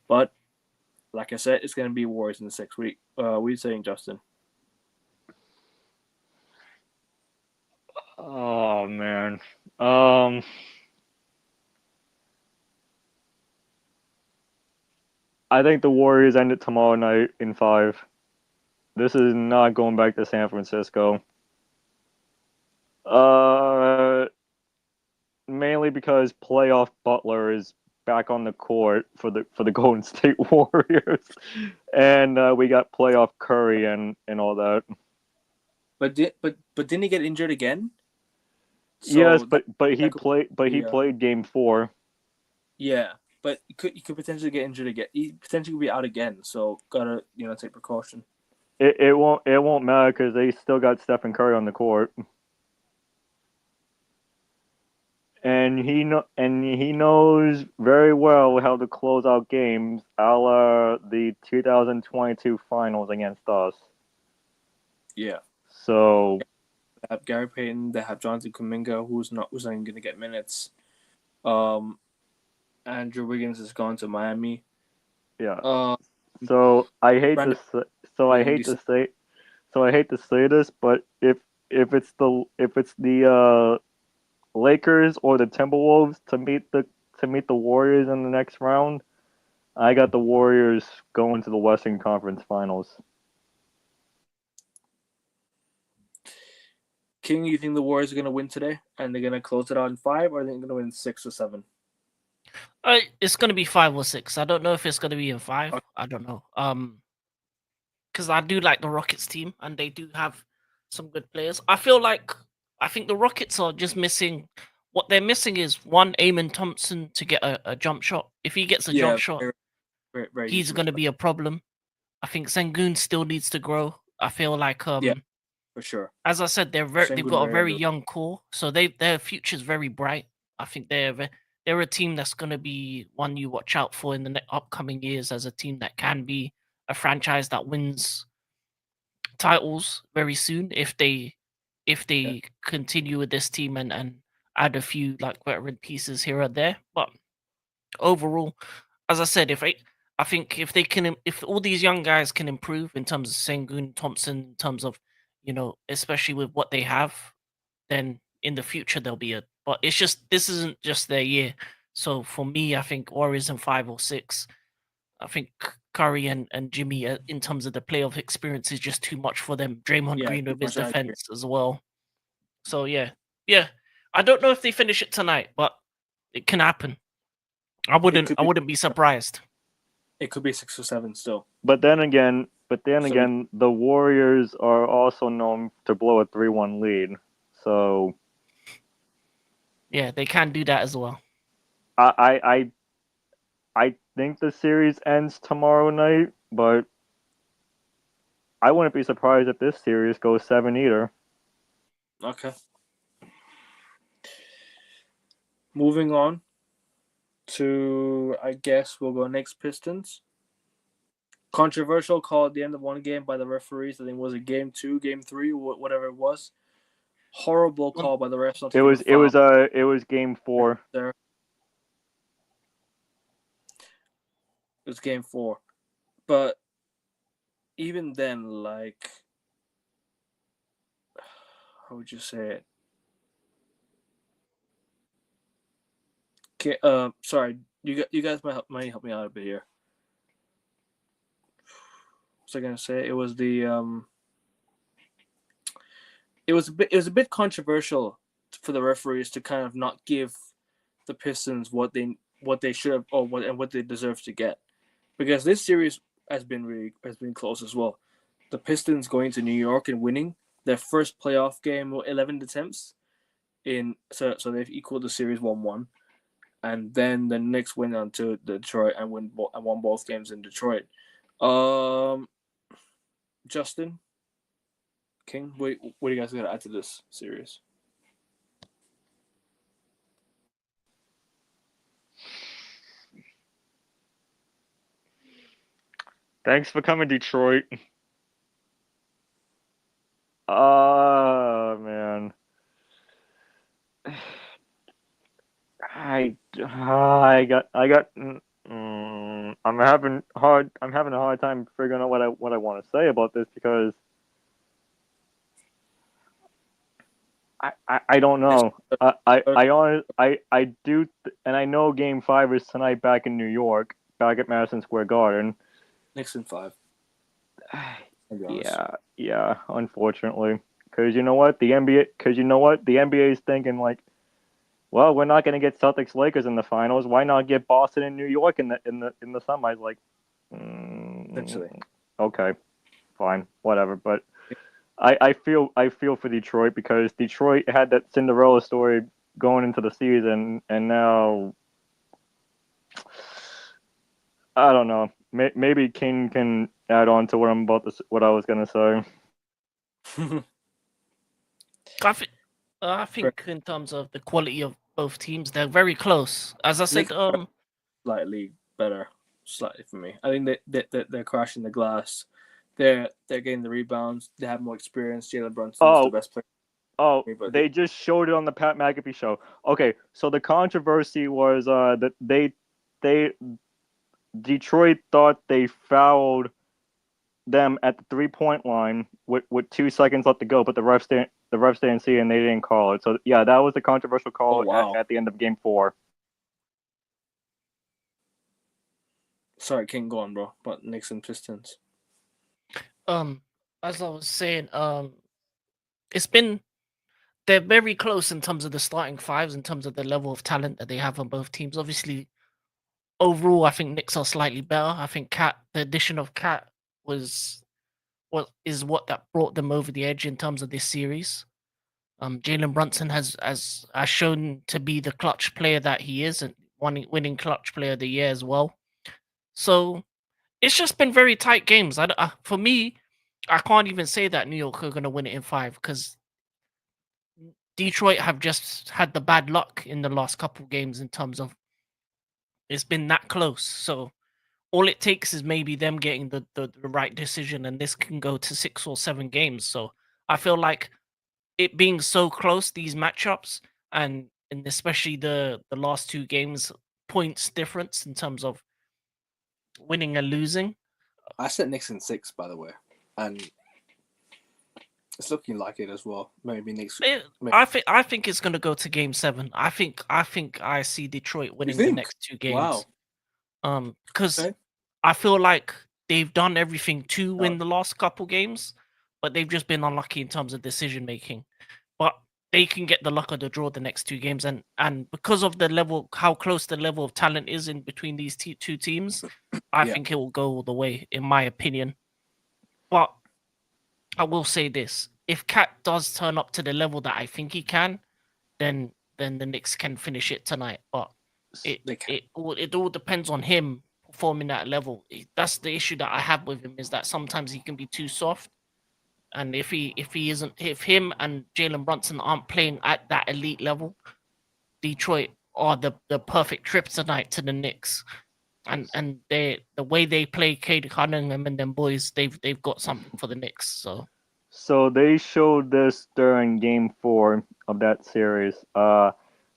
But like I said, it's going to be Warriors in the 6th week. What are you saying, Justin? Oh man. I think the Warriors end it tomorrow night in 5. This is not going back to San Francisco. Mainly because playoff Butler is back on the court for the Golden State Warriors, and we got playoff Curry and all that. But didn't he get injured again? So yes, but he played Game 4. Yeah, but he could potentially get injured again. He potentially could be out again. So gotta take precaution. It won't matter because they still got Stephen Curry on the court, and he knows very well how to close out games, a la the 2022 finals against us. Yeah. So they have Gary Payton. They have Jonathan Kuminga, who's not even going to get minutes. Andrew Wiggins has gone to Miami. Yeah. So I hate to say so I hate to say this, but if it's the Lakers or the Timberwolves to meet the Warriors in the next round, I got the Warriors going to the Western Conference Finals. King, you think the Warriors are going to win today, and they're going to close it out in 5, or are they going to win 6 or 7? It's going to be 5 or 6. I don't know if it's going to be in 5. Okay. I don't know. Because I do like the Rockets team, and they do have some good players. I think the Rockets are just missing. What they're missing is one Eamon Thompson to get a jump shot. If he gets a jump shot, very, very he's going to be a problem. I think Sengun still needs to grow. I feel like yeah, for sure. as I said, they've got a very young core, so their future's very bright. I think they're a team that's going to be one you watch out for in the upcoming years as a team that can be a franchise that wins titles very soon if they continue with this team and add a few like veteran pieces here or there. But overall, as I said, I think if they can, if all these young guys can improve in terms of Sengun, Thompson, in terms of, especially with what they have, then in the future there'll be a. But it's just this isn't just their year. So for me, I think Warriors in 5 or 6. I think Curry and Jimmy, in terms of the playoff experience, is just too much for them. Draymond Green with his defense as well. So yeah. I don't know if they finish it tonight, but it can happen. I wouldn't be surprised. It could be 6 or 7 still. But then again, the Warriors are also known to blow a 3-1 lead. So yeah, they can do that as well. I think the series ends tomorrow night, but I wouldn't be surprised if this series goes 7 either. Okay. Moving on to, I guess we'll go next, Pistons. Controversial call at the end of one game by the referees. I think was it game 2, game 3, whatever it was. Horrible call by the refs. It was game 4. There. It was game 4, but even then, like, how would you say it? Okay, sorry, you guys might help me out a bit here. What was I gonna say? It was the It was a bit controversial for the referees to kind of not give the Pistons what they should have or what they deserve to get, because this series has been close as well. The Pistons going to New York and winning their first playoff game, 11 attempts so they've equaled the series 1-1, and then the Knicks went on to Detroit and won both games in Detroit. Justin, King, what do you guys got to add to this series? Thanks for coming, Detroit. Man. I'm having a hard time figuring out what I want to say about this, because I don't know. I do, and I know Game 5 is tonight back in New York, back at Madison Square Garden. Knicks in 5. Yeah. Unfortunately, because you know what, the NBA is thinking like, well, we're not going to get Celtics Lakers in the finals. Why not get Boston and New York in the semis? Like, Essentially. Okay, fine, whatever. But I feel for Detroit, because Detroit had that Cinderella story going into the season, and now I don't know. Maybe King can add on to what I was going to say. I think in terms of the quality of both teams, they're very close. As I said, slightly better, slightly for me. I think they're crashing the glass. They're getting the rebounds. They have more experience. Jalen Brunson's the best player. They just showed it on the Pat McAfee show. Okay, so the controversy was that Detroit thought they fouled them at the 3-point line with 2 seconds left to go, but the refs didn't see it and they didn't call it. So yeah, that was the controversial call at the end of Game 4. Sorry, can't go on, bro. But Knicks and Pistons. As I was saying, they're very close in terms of the starting fives, in terms of the level of talent that they have on both teams. Obviously, overall, I think Knicks are slightly better. I think the addition of Cat is what that brought them over the edge in terms of this series. Jalen Brunson has shown to be the clutch player that he is, and winning clutch player of the year as well. So it's just been very tight games. For me, I can't even say that New York are going to win it in 5 because Detroit have just had the bad luck in the last couple games in terms of it's been that close. So all it takes is maybe them getting the right decision, and this can go to 6 or 7 games. So I feel like it being so close, these matchups, and especially the last 2 games, points difference in terms of winning and losing. I said Knicks in 6, by the way, and it's looking like it as well. Maybe Knicks. I think it's going to go to Game 7. I think I see Detroit winning the next 2 games. Wow. Because I feel like they've done everything to win the last couple games, but they've just been unlucky in terms of decision making. But they can get the luck of the draw the next 2 games, and because of the level, how close the level of talent is in between these 2 teams, I think it will go all the way, in my opinion. But I will say this: if Cat does turn up to the level that I think he can, then the Knicks can finish it tonight. But it all depends on him performing that level. That's the issue that I have with him, is that sometimes he can be too soft. And if him and Jalen Brunson aren't playing at that elite level, Detroit are the perfect trip tonight to the Knicks. And the way they play Cade Cunningham and them boys, they've got something for the Knicks. So they showed this during Game 4 of that series. The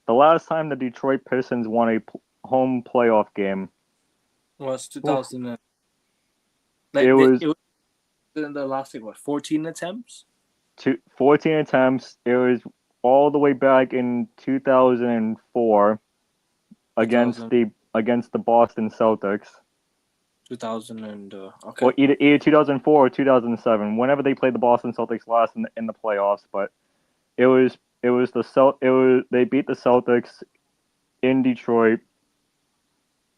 last time the Detroit Pistons won a home playoff game was 2000. It was in the last 14 attempts. 14 attempts. It was all the way back in 2004 against the Boston Celtics. 2000 and okay. Well, either 2004 or 2007, whenever they played the Boston Celtics last in the playoffs. But they beat the Celtics in Detroit.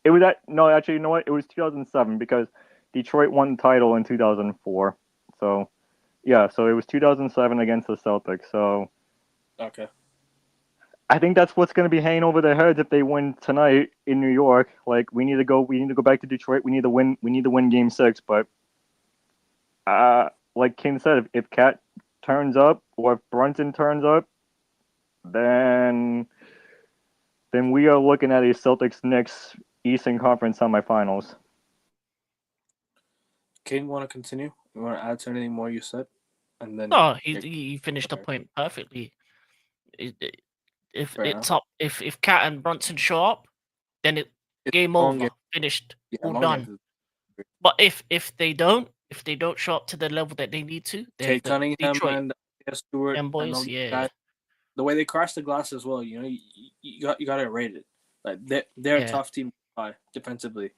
It was actually, you know what? It was 2007 because Detroit won the title in 2004. So yeah, so it was 2007 against the Celtics. So okay. I think that's what's going to be hanging over their heads if they win tonight in New York. Like, we need to go back to Detroit. We need to win Game 6. But like King said, if Cat turns up or if Brunson turns up, then we are looking at a Celtics-Knicks Eastern Conference semifinals. King, want to continue? You want to add to anything more you said? And then he finished the point perfectly. If Fair it's up, if Cat and Brunson show up, then it's game over, finished, all done. But if they don't show up to the level that they need to, then Cade Cunningham and Stewart and boys, guys, the way they crash the glass as well, you got to rate it. Like they're a tough team defensively.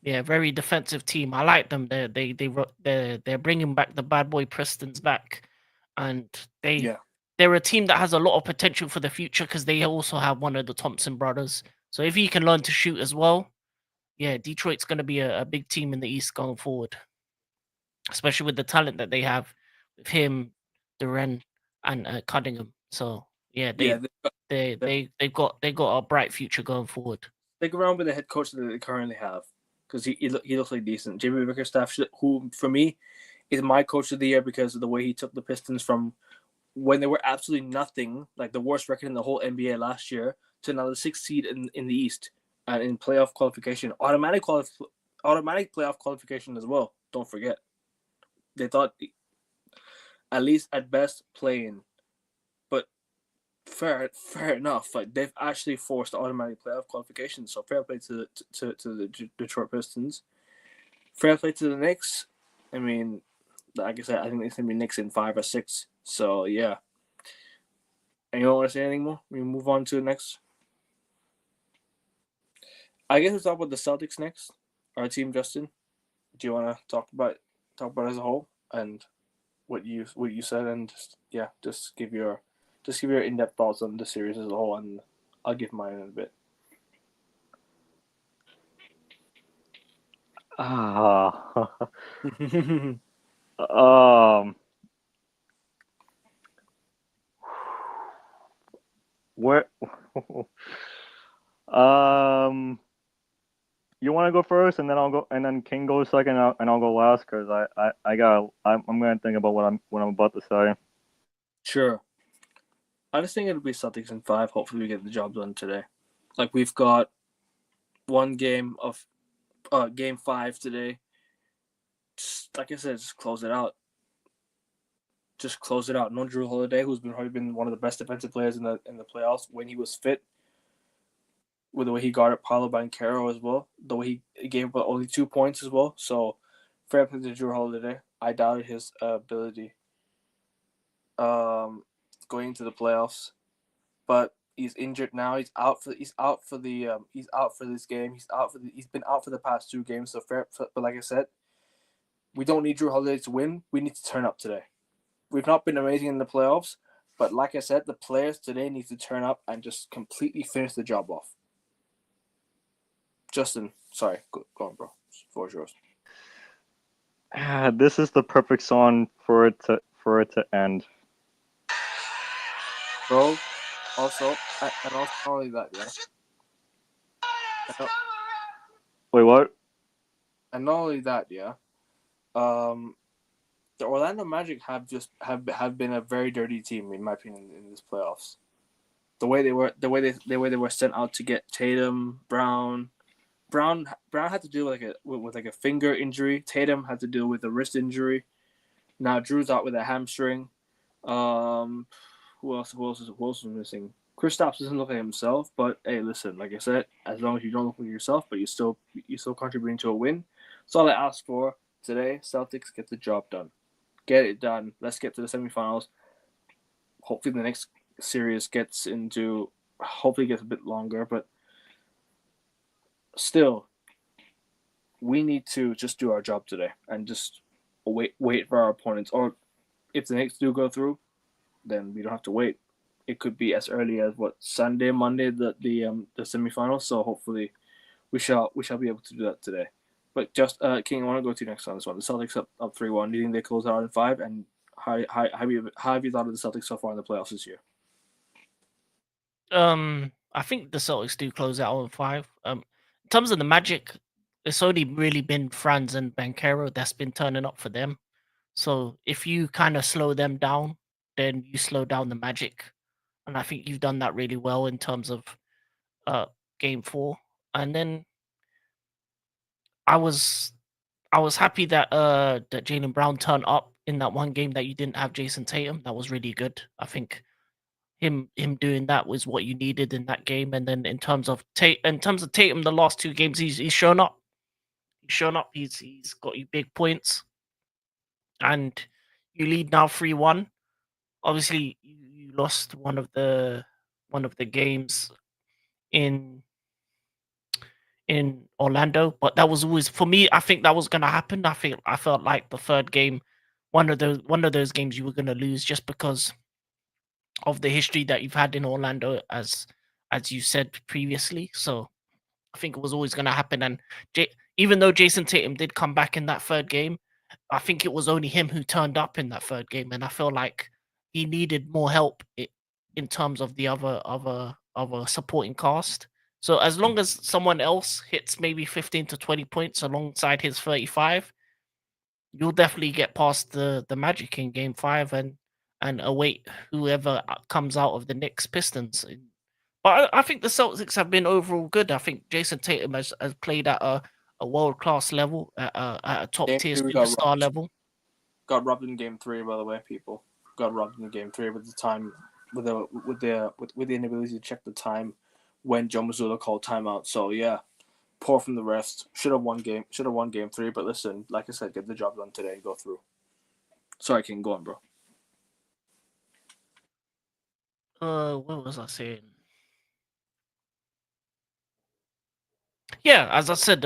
Yeah, very defensive team. I like them. They're bringing back the bad boy Pistons back, and they're a team that has a lot of potential for the future because they also have one of the Thompson brothers. So if he can learn to shoot as well, Detroit's going to be a big team in the East going forward, especially with the talent that they have with him, Duren, and Cunningham. So they've got a bright future going forward. Stick around with the head coach that they currently have because he looks like decent. Jimmy Bickerstaff, who for me is my coach of the year because of the way he took the Pistons from when they were absolutely nothing, like the worst record in the whole NBA last year, to now the 6th seed in the East and in playoff qualification, automatic playoff qualification as well. Don't forget, they thought at least at best playing, but fair enough. Like they've actually forced automatic playoff qualification. So fair play to the Detroit Pistons. Fair play to the Knicks. I mean, like I said, I think it's gonna be Knicks in 5 or 6. So yeah. Anyone want to say anything more? We move on to the next. I guess we'll talk about the Celtics next. Our team, Justin. Do you want to talk about it as a whole and what you said, and just give your in-depth thoughts on the series as a whole, and I'll give mine in a bit. Where? You want to go first, and then I'll go, and then King goes second, and I'll go last, because I'm gonna think about what I'm about to say. Sure. I just think it'll be Celtics in 5. Hopefully, we get the job done today. Like, we've got one game of game 5 today. Just, like I said, just close it out. Just close it out. No Drew Holiday, who's probably been one of the best defensive players in the playoffs when he was fit. With the way he guarded Paolo Banchero as well, the way he gave up only 2 points as well. So, fair play to Drew Holiday. I doubted his ability going into the playoffs, but he's injured now. He's out for this game. He's been out for the past 2 games. So but like I said, we don't need Drew Holiday to win. We need to turn up today. We've not been amazing in the playoffs, but like I said, the players today need to turn up and just completely finish the job off. Justin, sorry, go on, bro. The floor is yours. This is the perfect song for it to end. Bro, also, and also not only that, Wait, what? And not only that, the Orlando Magic have been a very dirty team in my opinion in this playoffs. The way they were sent out to get Tatum, Brown had to deal with like a finger injury. Tatum had to deal with a wrist injury. Now Drew's out with a hamstring. Who else is missing? Kristaps doesn't look like himself, but hey, listen, like I said, as long as you don't look like yourself, but you're still contributing to a win. That's all I ask for today. Celtics, get the job done. Get it done. Let's get to the semifinals. Hopefully the next series gets a bit longer, but still, we need to just do our job today and just wait for our opponents. Or if the Knicks do go through, then we don't have to wait. It could be as early as Sunday, Monday, the semifinals. So hopefully, we shall be able to do that today. But just King, I want to go to you next on this one. The Celtics up 3-1. Do you think they close out in 5? And how have you thought of the Celtics so far in the playoffs this year? I think the Celtics do close out in 5. In terms of the Magic, it's only really been Franz and Banchero that's been turning up for them. So if you kind of slow them down, then you slow down the Magic, and I think you've done that really well in terms of game 4. And then I was happy that that Jaylen Brown turned up in that one game that you didn't have Jason Tatum. That was really good. I think him doing that was what you needed in that game. And then in terms of Tatum, the last 2 games he's shown up. He's shown up. He's got you big points, and you lead now 3-1. Obviously, you lost one of the games in Orlando, but that was always, for me, I think that was going to happen. I felt like the third game, one of those games you were going to lose, just because of the history that you've had in Orlando, as you said previously. So I think it was always going to happen. And even though Jason Tatum did come back in that third game, I think it was only him who turned up in that third game, and I feel like he needed more help in terms of the other supporting cast. So as long as someone else hits maybe 15 to 20 points alongside his 35, you'll definitely get past the Magic in Game 5 and await whoever comes out of the Knicks Pistons. But I think the Celtics have been overall good. I think Jason Tatum has played at a world class level, at a top tier superstar level. Got robbed in Game 3, by the way. People got robbed in Game 3 with the time, with the inability to check the time when Joe Mazzulla called timeout. So yeah, poor from the rest. Should have won game 3, but listen, like I said, get the job done today and go through. Sorry, King, go on, bro. What was I saying? Yeah, as I said,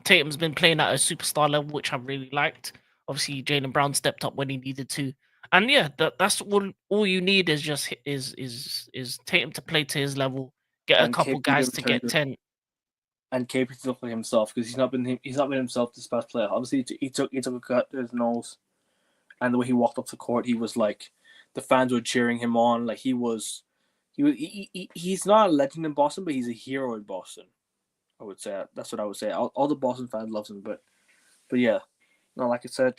Tatum's been playing at a superstar level, which I really liked. Obviously, Jaylen Brown stepped up when he needed to, and yeah, that's all you need is just is Tatum to play to his level, get a And couple KP guys to to get return 10. and KP to look like himself because he's not been himself this past playoff. Obviously, he took a cut to his nose, and the way he walked up the court, he was like, the fans were cheering him on. Like he's not a legend in Boston, but he's a hero in Boston. I would say that's what I would say. All the Boston fans love him, but yeah, no, like I said,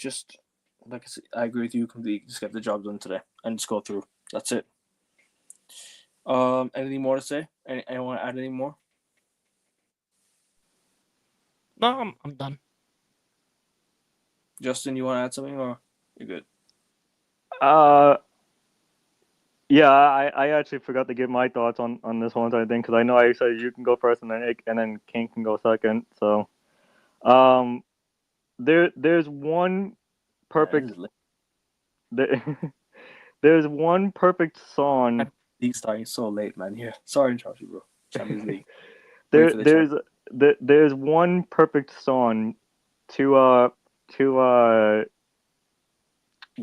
I agree with you completely. Just get the job done today and just go through. That's it. Anything more to say? Anyone want to add any more? No, I'm done. Justin, you want to add something, or you're good? Yeah, I actually forgot to give my thoughts on this one thing because I know I said you can go first and then King can go second. So, there's one perfect there's one perfect song. League starting so late, man. Yeah, sorry to interrupt you, bro. Champions League. There's one perfect song to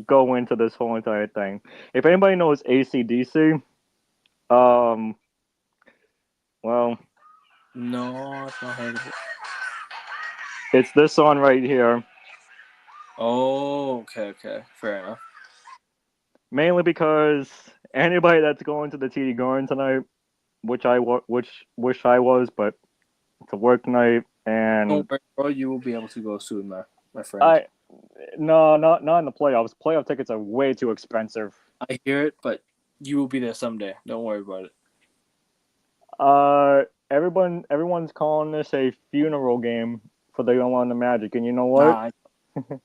go into this whole entire thing. If anybody knows AC/DC, well, no, I've not heard of it. It's this song right here. Oh, okay, fair enough. Mainly because anybody that's going to the TD Garden tonight, which wish I was, but it's a work night, and don't worry, bro, you will be able to go soon, man, my friend. No, not in the playoffs. Playoff tickets are way too expensive. I hear it, but you will be there someday. Don't worry about it. Everyone's calling this a funeral game for the Orlando Magic, and you know what? Nah,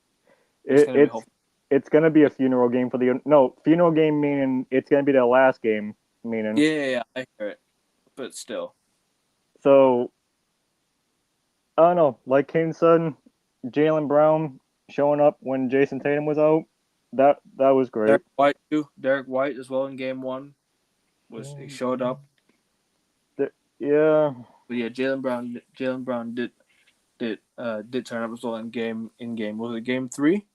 it's gonna be a funeral game for funeral game meaning it's gonna be their last game meaning. Yeah, I hear it, but still. So I don't know. Like King said, Jaylen Brown showing up when Jason Tatum was out. That was great. Derek White too. Derek White as well in game 1 he showed up. Yeah. But yeah, Jaylen Brown did turn up as well in game was it game 3?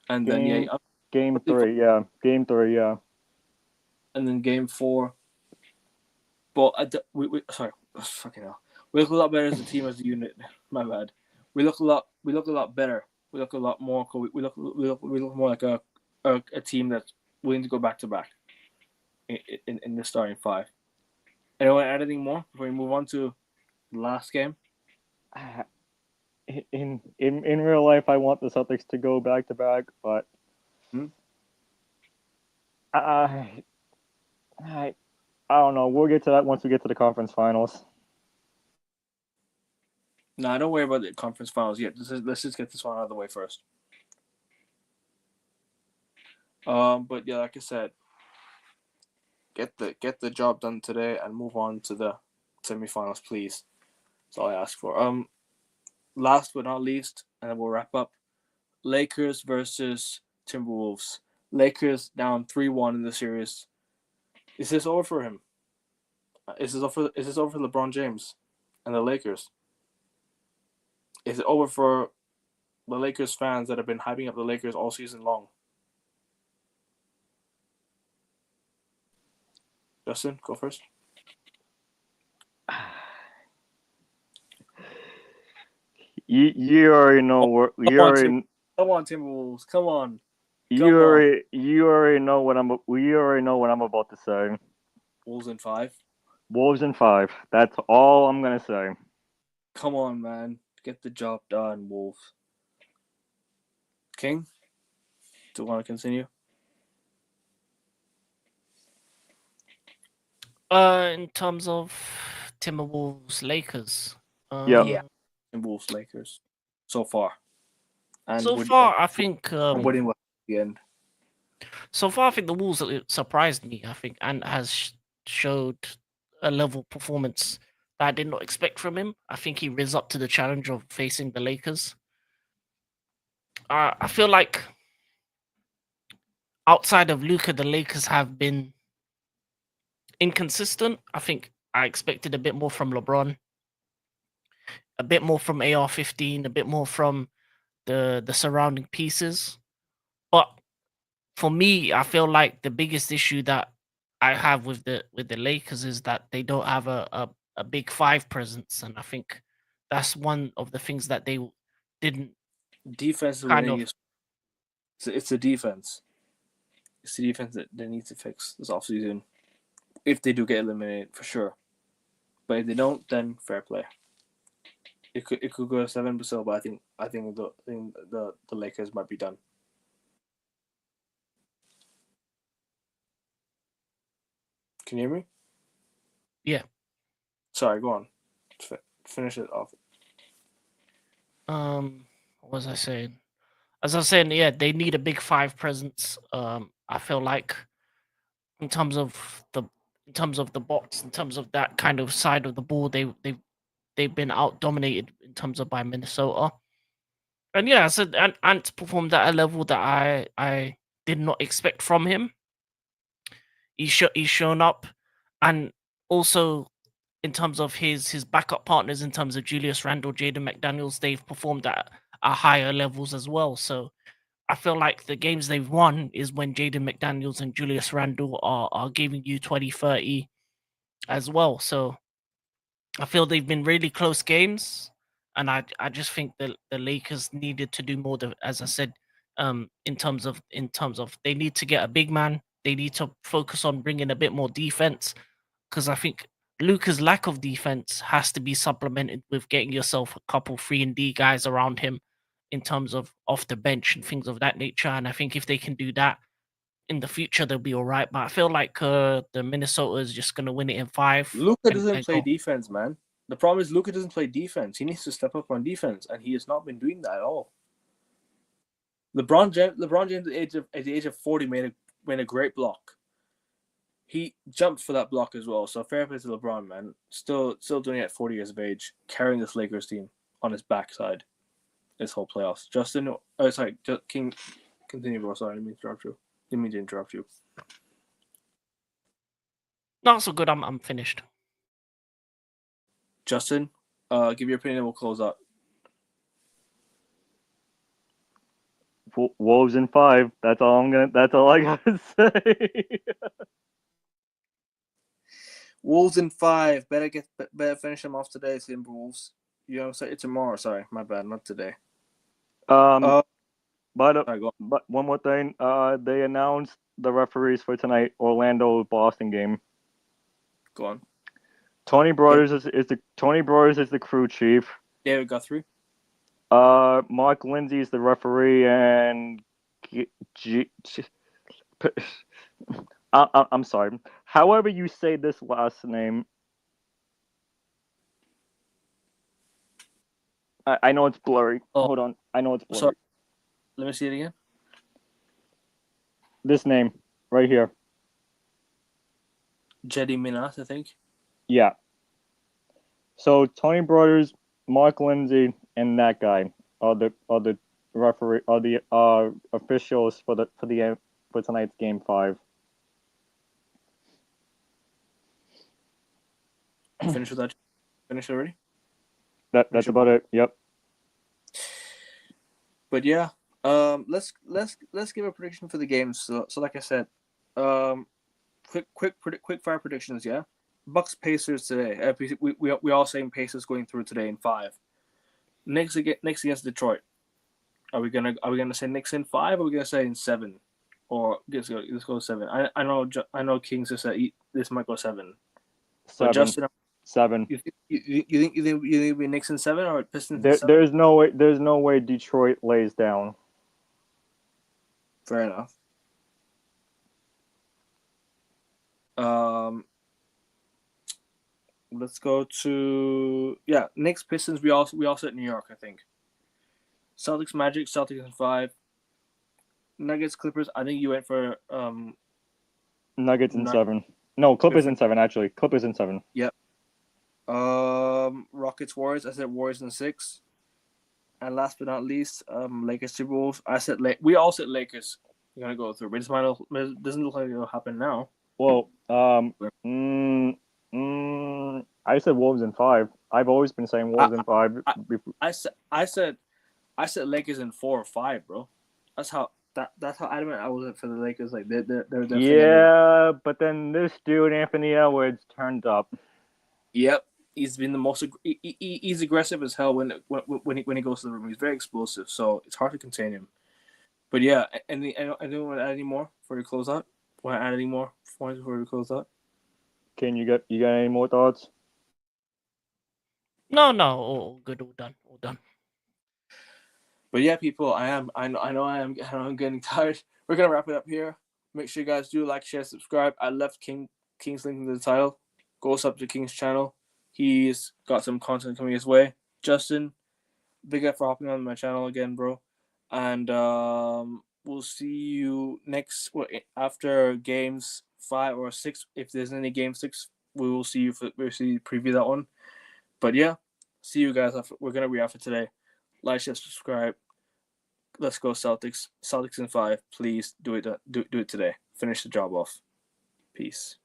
And then game 3, yeah. Game 3, yeah. And then game 4. But sorry, fucking hell. We look a lot better as a team, as a unit. My bad. We look a lot better. We look a lot more. We look more like a team that's willing to go back to back in the starting 5. Anyone add anything more before we move on to the last game? In real life, I want the Celtics to go back to back, but I don't know. We'll get to that once we get to the conference finals. No, don't worry about the conference finals yet. Let's just get this one out of the way first. But yeah, like I said, get the job done today and move on to the semifinals, please. That's all I ask for. Last but not least, and then we'll wrap up. Lakers versus Timberwolves. Lakers down 3-1 in the series. Is this over for him? Is this over for LeBron James and the Lakers? Is it over for the Lakers fans that have been hyping up the Lakers all season long? Justin, go first. You already know what you already. Come on, Timberwolves. Come on. You already know what I'm. We already know what I'm about to say. Wolves in 5. Wolves in 5. That's all I'm gonna say. Come on, man. Get the job done, Wolves. King, do you want to continue? In terms of Timberwolves, Lakers. Yeah. Timberwolves, Lakers. So far. And so far, I think. Winning at the end. So far, I think the Wolves surprised me. I think and has showed a level performance that I did not expect from him. I think he rose up to the challenge of facing the Lakers. I feel like outside of Luka, the Lakers have been inconsistent. I think I expected a bit more from LeBron, a bit more from AR-15, a bit more from the surrounding pieces. But for me, I feel like the biggest issue that I have with the Lakers is that they don't have a big five presence, and I think that's one of the things that they didn't Defense is kind winning. of. It's the defense. It's the defense that they need to fix this offseason. If they do get eliminated, for sure. But if they don't, then fair play. It could go to 7 Brazil, but I think the Lakers might be done. Can you hear me? Yeah. Sorry, go on. Finish it off. What was I saying? As I was saying, yeah, they need a big five presence. I feel like in terms of the box, in terms of that kind of side of the ball, they've been out dominated in terms of by Minnesota. And yeah, I said Ant performed at a level that I did not expect from him. He's shown up, and also in terms of his backup partners, in terms of Julius Randle, Jaden McDaniels, they've performed at higher levels as well. So I feel like the games they've won is when Jaden McDaniels and Julius Randle are giving you 20-30 as well. So I feel they've been really close games, and I just think the Lakers needed to do more. As I said, in terms of they need to get a big man. They need to focus on bringing a bit more defense, because I think Luka's lack of defense has to be supplemented with getting yourself a couple 3-and-D guys around him in terms of off the bench and things of that nature. And I think if they can do that in the future, they'll be all right. But I feel like the Minnesota is just going to win it in 5. Luka doesn't play go. defense, man. The problem is Luka doesn't play defense. He needs to step up on defense, and he has not been doing that at all. LeBron James at the age of 40 made a great block. He jumped for that block as well. So fair play to LeBron, man. Still doing it at 40 years of age, carrying this Lakers team on his backside this whole playoffs. Justin, King, continue, bro. Sorry, I didn't mean to interrupt you. Not so good. I'm finished. Justin, give your opinion and we'll close out. Wolves in 5. That's all I gotta say. Wolves in 5. Better finish them off today, Timberwolves. You know, it's tomorrow. Sorry, my bad, not today. But sorry, go on. but one more thing. They announced the referees for tonight Orlando-Boston game. Go on. Tony Brothers is the crew chief. David Guthrie. Mark Lindsay is the referee, and I'm sorry. However you say this last name, I know it's blurry. Oh. Hold on, I know it's blurry. Sorry. Let me see it again. This name right here. Jetty Minat, I think. Yeah. So Tony Brothers, Mark Lindsay, and that guy are the referee, are the officials for tonight's game 5. Finish with that. Finish already. That's about it. Yep. But yeah, let's give a prediction for the games. So like I said, quick fire predictions. Yeah, Bucks Pacers today. We all saying Pacers going through today in 5. Next against Detroit. Are we gonna say Knicks in 5? Or are we gonna say in 7? Or let's go 7. I know Kings just said this might go 7. 7. But Justin, 7. You think it'll be Knicks in 7 or Pistons in 7? There's no way Detroit lays down. Fair enough. Let's go to Knicks Pistons. We all said New York, I think. Celtics Magic. Celtics in 5. Nuggets Clippers. I think you went for Nuggets in 7. No, Clippers in 7 actually. Clippers in 7. Yep. Rockets Warriors. I said Warriors in 6. And last but not least, Lakers Timberwolves. I said we all said Lakers. You're gonna go through, but it doesn't look like it'll happen now. Well, I said Wolves in 5. I've always been saying Wolves in 5. I said Lakers in 4 or 5, bro. That's how adamant I was for the Lakers. Like they're yeah, but then this dude Anthony Edwards turned up. Yep, he's been the most. He's aggressive as hell when he goes to the room. He's very explosive, so it's hard to contain him. But yeah, I don't want to add any more before we close out. Want to add any more points before we close out? Ken, you got any more thoughts? No, all good, all done. But yeah, people, I know I'm getting tired. We're gonna wrap it up here. Make sure you guys do like, share, subscribe. I left King's link in the title. Go sub to King's channel. He's got some content coming his way. Justin, big up for hopping on my channel again, bro. And we'll see you after games 5 or 6. If there's any game 6, we'll see you preview that one. But yeah, see you guys. We're gonna be after today. Like, share, subscribe. Let's go Celtics. Celtics in 5. Please do it. Do it today. Finish the job off. Peace.